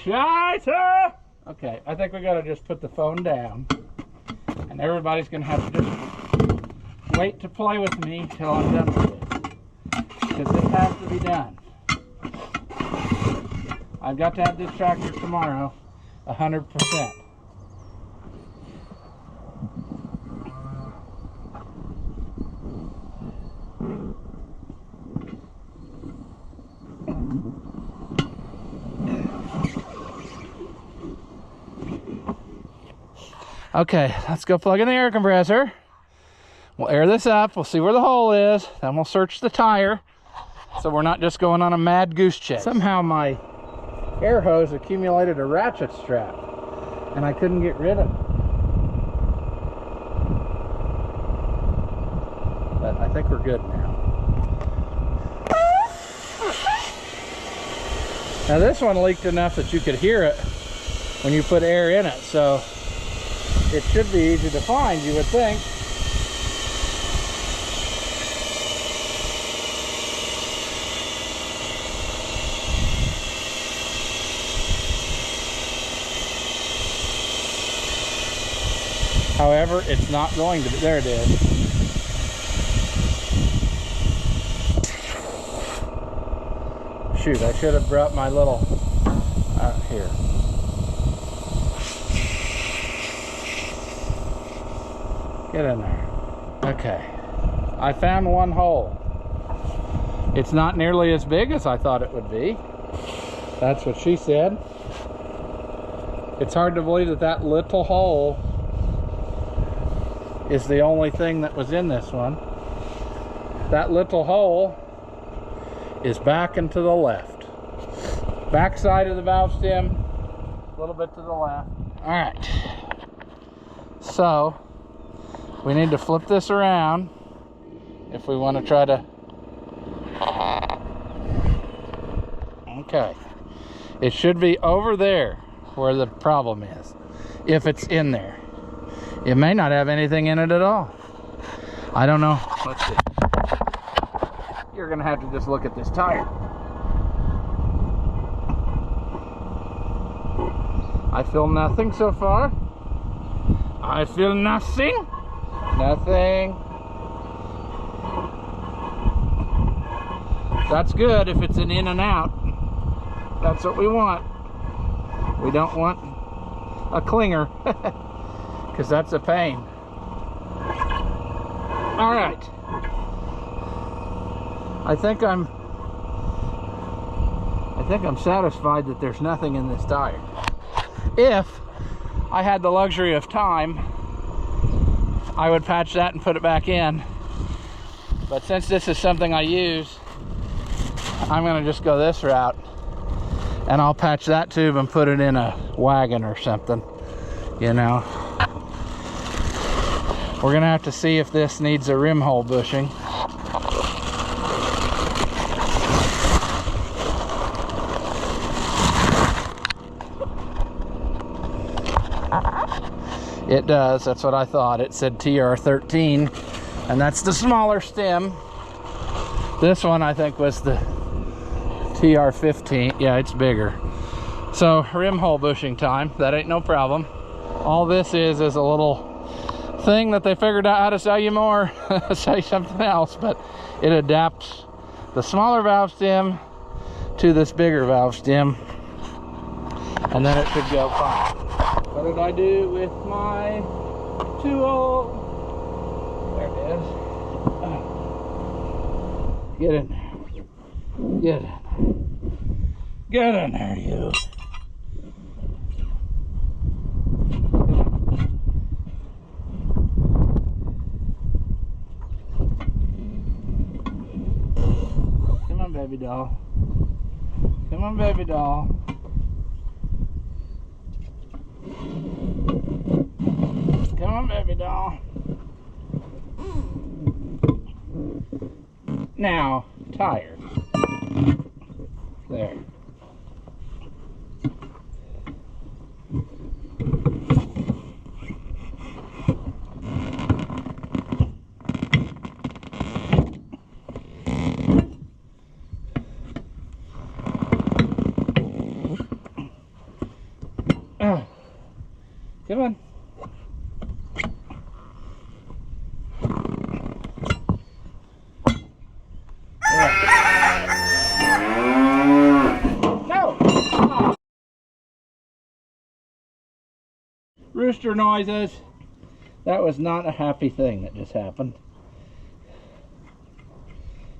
Scheiße! Okay, I think we gotta just put the phone down, and everybody's gonna have to just wait to play with me till I'm done with this, because this has to be done. I've got to have this tractor tomorrow, 100%. Okay, let's go plug in the air compressor. We'll air this up, we'll see where the hole is, then we'll search the tire, so we're not just going on a mad goose chase. Somehow my air hose accumulated a ratchet strap, and I couldn't get rid of it. But I think we're good now. Now this one leaked enough that you could hear it when you put air in it, so it should be easy to find, you would think. However, it's not going to be. There it is. Shoot, I should have brought my little, here. Get in there. Okay. I found one hole. It's not nearly as big as I thought it would be. That's what she said. It's hard to believe that that little hole is the only thing that was in this one. That little hole is back and to the left. Back side of the valve stem, a little bit to the left. All right. So, we need to flip this around if we want to try to... Okay. It should be over there where the problem is, if it's in there. It may not have anything in it at all. I don't know. Let's see. You're gonna have to just look at this tire. I feel nothing so far. I feel nothing. Nothing. That's good if it's an in and out. That's what we want. We don't want a clinger, because that's a pain. All right. I think I'm satisfied that there's nothing in this tire. If I had the luxury of time, I would patch that and put it back in. But since this is something I use, I'm gonna just go this route, and I'll patch that tube and put it in a wagon or something, you know. We're gonna have to see if this needs a rim hole bushing. It does, that's what I thought. It said TR13, and that's the smaller stem. This one I think was the TR15. Yeah, it's bigger. So rim hole bushing time. That ain't no problem. All this is a little thing that they figured out how to sell you more, sell you something else, but it adapts the smaller valve stem to this bigger valve stem, and then it should go fine. What did I do with my tool? There it is. Get in there. Get in there. Get in there, you. Come on, baby doll. Come on, baby doll. Come on, baby doll. Now, tire. There. Oh. Come on. Rooster noises. That was not a happy thing that just happened.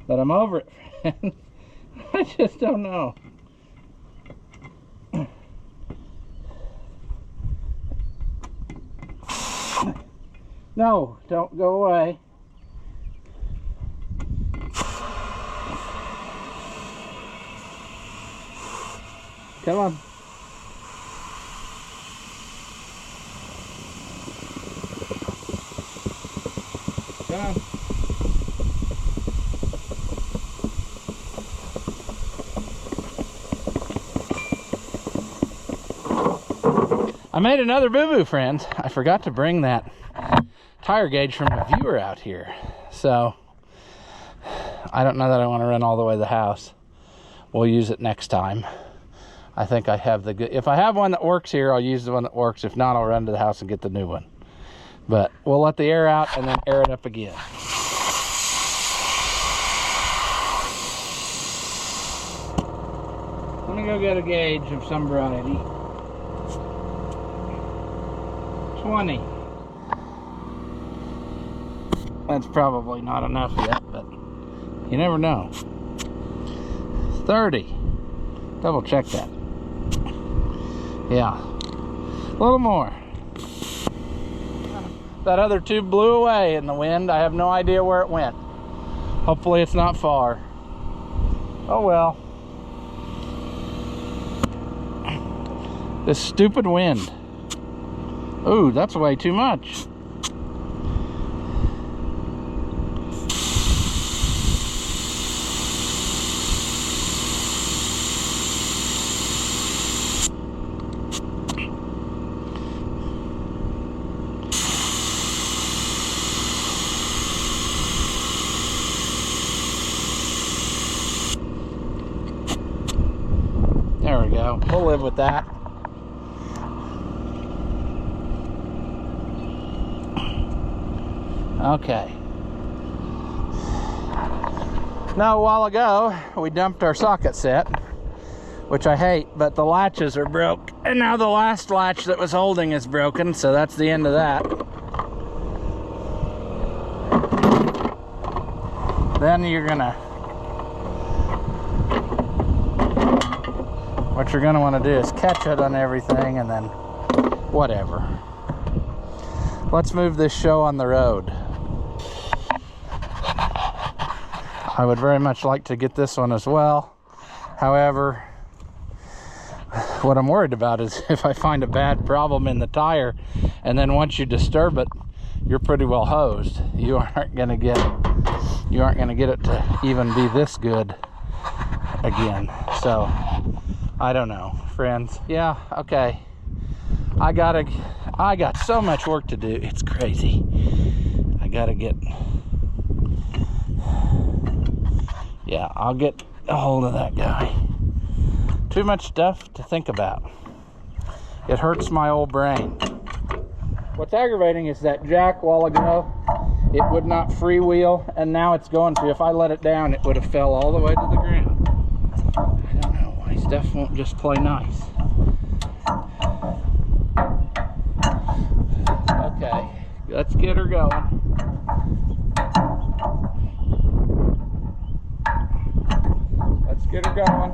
But I'm over it, friend. I just don't know. No, don't go away. Come on. Come on. I made another boo-boo, friends. I forgot to bring that tire gauge from a viewer out here. So, I don't know that I want to run all the way to the house. We'll use it next time. I think I have the good... If I have one that works here, I'll use the one that works. If not, I'll run to the house and get the new one. But we'll let the air out and then air it up again. Let me go get a gauge of some variety. 20. That's probably not enough yet, but you never know. 30. Double check that. Yeah. A little more. That other tube blew away in the wind. I have no idea where it went. Hopefully it's not far. Oh well. This stupid wind. Ooh, that's way too much. There we go. We'll live with that. Okay. Now, a while ago, we dumped our socket set, which I hate, but the latches are broke. And now the last latch that was holding is broken, so that's the end of that. Then you're gonna... What you're gonna want to do is catch it on everything and then whatever. Let's move this show on the road. I would very much like to get this one as well. However, what I'm worried about is if I find a bad problem in the tire and then once you disturb it, you're pretty well hosed. You aren't gonna get it to even be this good again. So I don't know, friends. Yeah, okay. I got so much work to do. It's crazy. I gotta get... Yeah, I'll get a hold of that guy. Too much stuff to think about. It hurts my old brain. What's aggravating is that jack, while ago, it would not freewheel, and now it's going to. If I let it down, it would have fell all the way to the ground. I don't know why stuff won't just play nice. Okay, let's get her going. Let's get her going.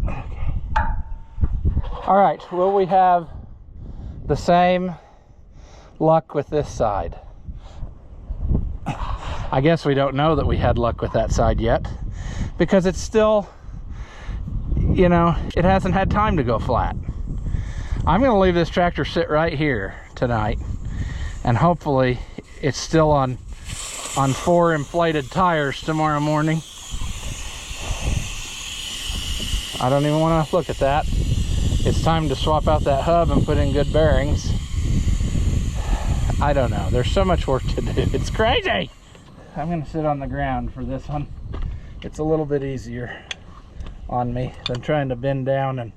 Okay. All right, will we have the same luck with this side? I guess we don't know that we had luck with that side yet, because it's still, you know, it hasn't had time to go flat. I'm going to leave this tractor sit right here tonight, and hopefully it's still on 4 inflated tires tomorrow morning. I don't even want to look at that. It's time to swap out that hub and put in good bearings. I don't know. There's so much work to do. It's crazy. I'm going to sit on the ground for this one. It's a little bit easier on me than trying to bend down and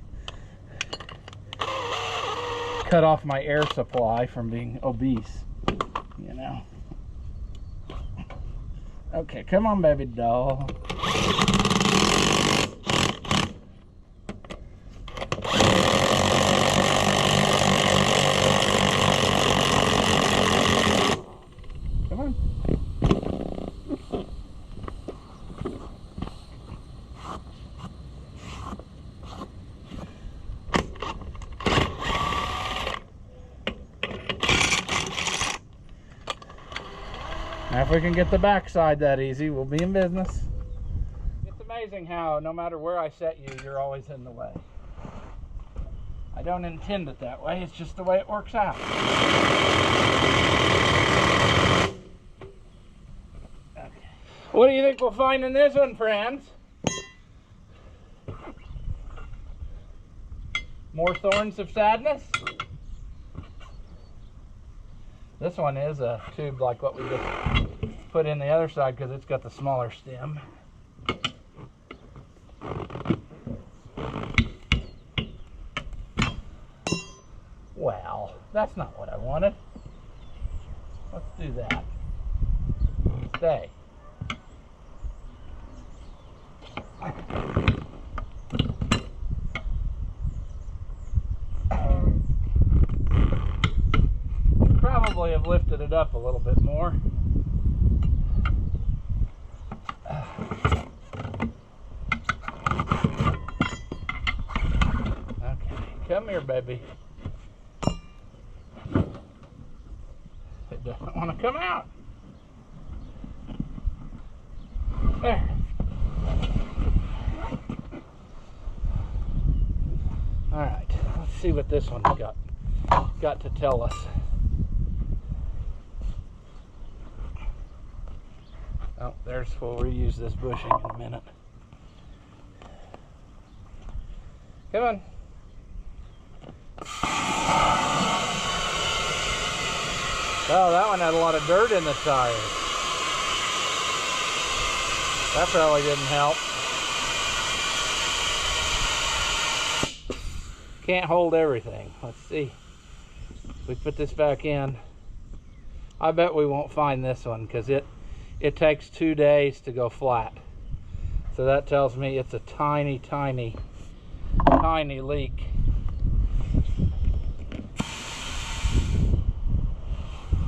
cut off my air supply from being obese, you know. Okay, come on, baby doll. Come on. Now if we can get the backside that easy, we'll be in business. It's amazing how no matter where I set you, you're always in the way. I don't intend it that way, it's just the way it works out. Okay. What do you think we'll find in this one, friends? More thorns of sadness. This one is a tube like what we just put in the other side because it's got the smaller stem. Well, that's not what I wanted. Let's do that. Stay. Probably have lifted it up a little bit more. Okay, come here, baby. It doesn't want to come out. There. All right, let's see what this one's got to tell us. Oh, we'll reuse this bushing in a minute. Come on. Oh, that one had a lot of dirt in the tires. That probably didn't help. Can't hold everything. Let's see. If we put this back in, I bet we won't find this one because it takes 2 days to go flat. So that tells me it's a tiny, tiny, tiny leak.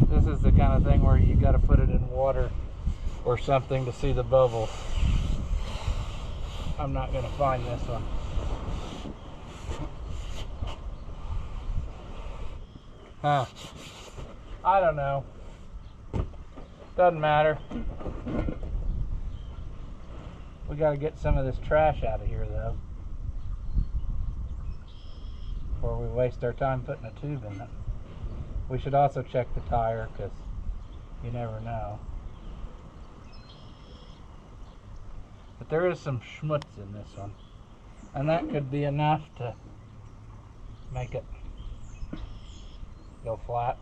This is the kind of thing where you got to put it in water or something to see the bubbles. I'm not going to find this one. Huh. I don't know. Doesn't matter. We got to get some of this trash out of here though, before we waste our time putting a tube in it. We should also check the tire because you never know. But there is some schmutz in this one, and that could be enough to make it go flat.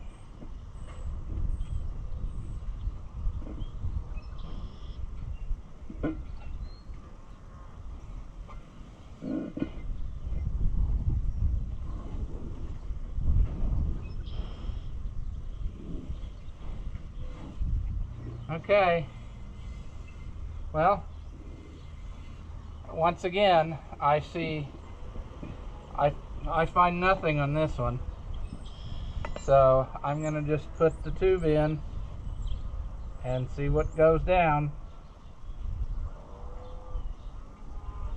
Okay, well, once again, I find nothing on this one, so I'm going to just put the tube in and see what goes down.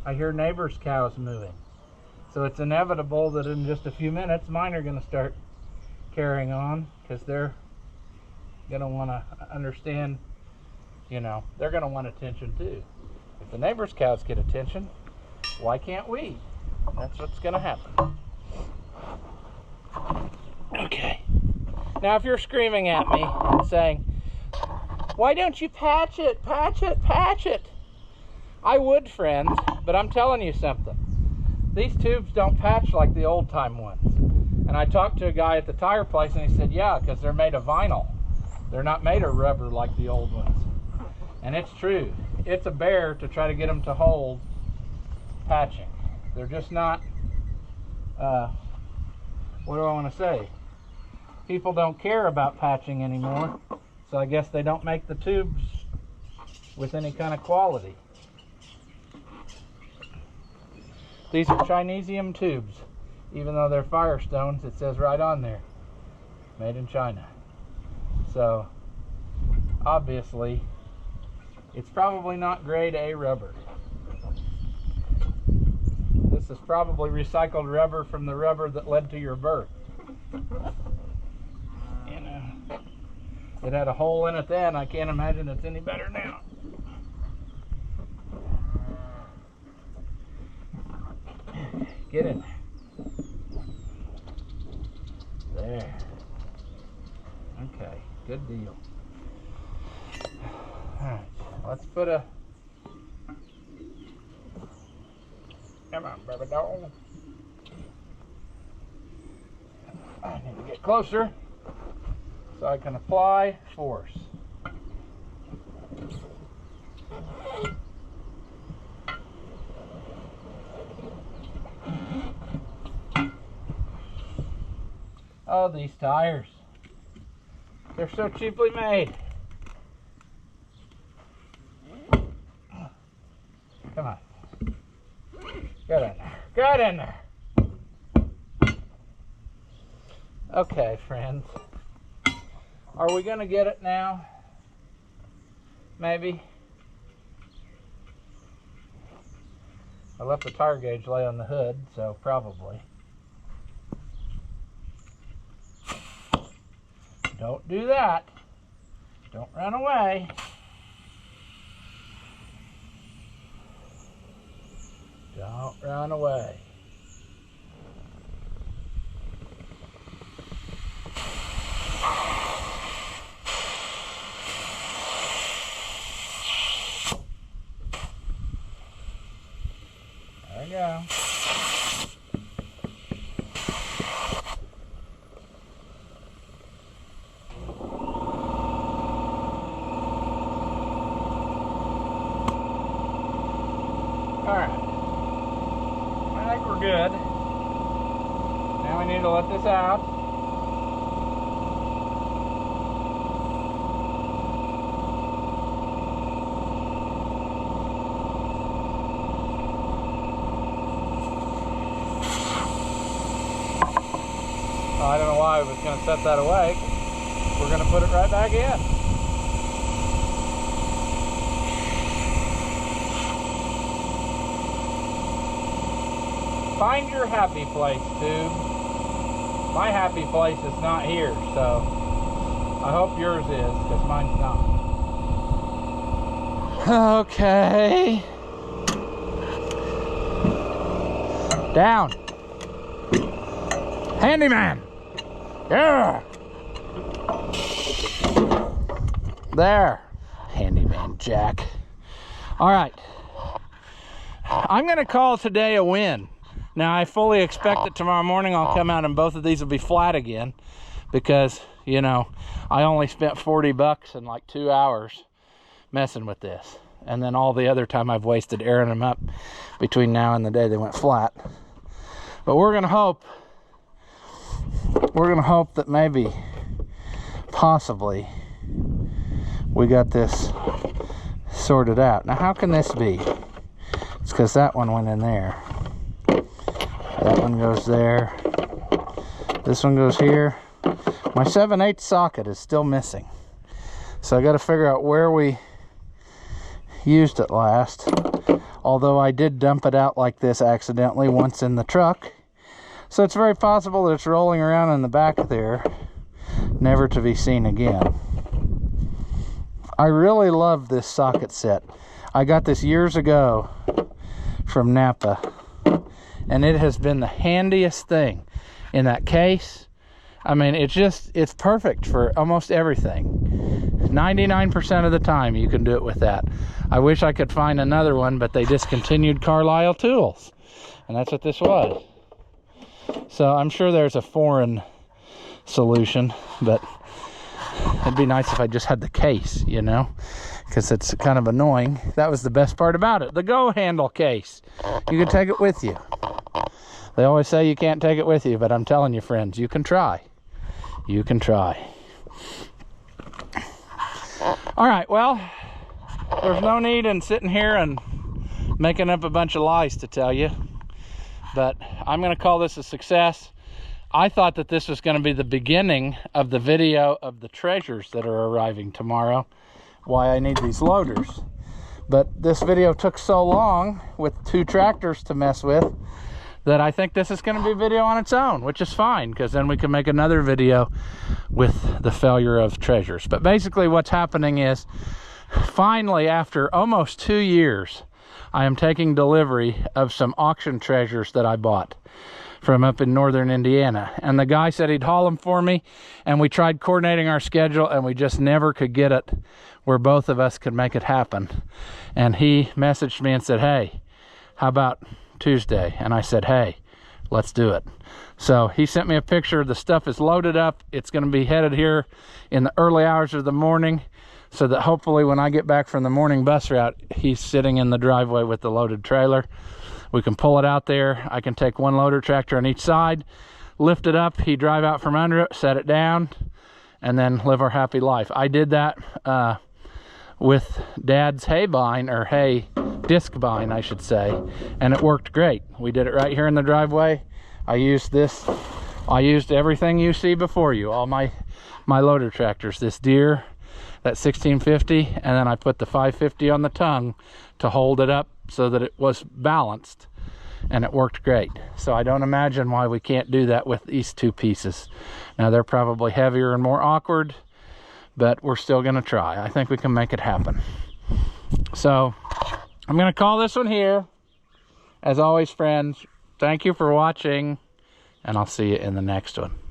I hear neighbors' cows moving, so it's inevitable that in just a few minutes mine are going to start carrying on because they're going to want to understand, you know, they're going to want attention too. If the neighbors' cows get attention, why can't we? That's what's going to happen. Okay. Now if you're screaming at me and saying, why don't you patch it, patch it, patch it? I would, friends, but I'm telling you something. These tubes don't patch like the old time ones. And I talked to a guy at the tire place and he said, yeah, because they're made of vinyl. They're not made of rubber like the old ones. And it's true. It's a bear to try to get them to hold patching. They're just not, what do I want to say? People don't care about patching anymore. So I guess they don't make the tubes with any kind of quality. These are Chinesium tubes. Even though they're Firestones, it says right on there, made in China. So, obviously, it's probably not grade A rubber. This is probably recycled rubber from the rubber that led to your birth. You know, it had a hole in it then. I can't imagine it's any better now. Get in there. There. Okay, good deal. Alright, let's put a... Come on, baby doll. I need to get closer so I can apply force. Oh, these tires. They're so cheaply made. Come on. Get in there. Get in there. Okay, friends. Are we going to get it now? Maybe. I left the tire gauge lay on the hood, so probably. Don't do that. Don't run away. Don't run away. There we go. Alright. I think we're good. Now we need to let this out. I don't know why I was going to set that away. We're going to put it right back in. Find your happy place, tube. My happy place is not here, so I hope yours is, because mine's not. Okay. Down. Handyman. Yeah. There. Handyman Jack. All right. I'm going to call today a win. Now, I fully expect that tomorrow morning I'll come out and both of these will be flat again because, you know, I only spent $40 in like 2 hours messing with this. And then all the other time I've wasted airing them up between now and the day they went flat. But we're going to hope that maybe, possibly, we got this sorted out. Now, how can this be? It's because that one went in there. That one goes there. This one goes here. My 7/8 socket is still missing. So I got to figure out where we used it last. Although I did dump it out like this accidentally once in the truck. So it's very possible that it's rolling around in the back there, never to be seen again. I really love this socket set. I got this years ago from Napa. And it has been the handiest thing in that case. I mean, it's perfect for almost everything. 99% of the time you can do it with that. I wish I could find another one, but they discontinued Carlisle tools. And that's what this was. So I'm sure there's a foreign solution, but it'd be nice if I just had the case, you know, because it's kind of annoying. That was the best part about it. The Go handle case. You can take it with you. They always say you can't take it with you, but I'm telling you, friends, you can try. You can try. All right, well, there's no need in sitting here and making up a bunch of lies to tell you, but I'm going to call this a success. I thought that this was going to be the beginning of the video of the treasures that are arriving tomorrow, why I need these loaders. But this video took so long with 2 tractors to mess with that I think this is going to be a video on its own, which is fine, because then we can make another video with the failure of treasures. But basically what's happening is, finally, after almost 2 years, I am taking delivery of some auction treasures that I bought from up in northern Indiana. And the guy said he'd haul them for me, and we tried coordinating our schedule, and we just never could get it where both of us could make it happen. And he messaged me and said, hey, how about Tuesday? And I said, hey, let's do it. So he sent me a picture. The stuff is loaded up. It's going to be headed here in the early hours of the morning, so that hopefully when I get back from the morning bus route, he's sitting in the driveway with the loaded trailer. We can pull it out there. I can take one loader tractor on each side, lift it up, he drive out from under it, set it down, and then live our happy life. I did that with Dad's hay bine, or hay disc bine, I should say, and it worked great. We did it right here in the driveway. I used this. I used everything you see before you, all my loader tractors, this Deere, that 1650, and then I put the 550 on the tongue to hold it up so that it was balanced, and it worked great. So I don't imagine why we can't do that with these two pieces. Now they're probably heavier and more awkward, but we're still gonna try. I think we can make it happen. So I'm gonna call this one here. As always, friends, thank you for watching, and I'll see you in the next one.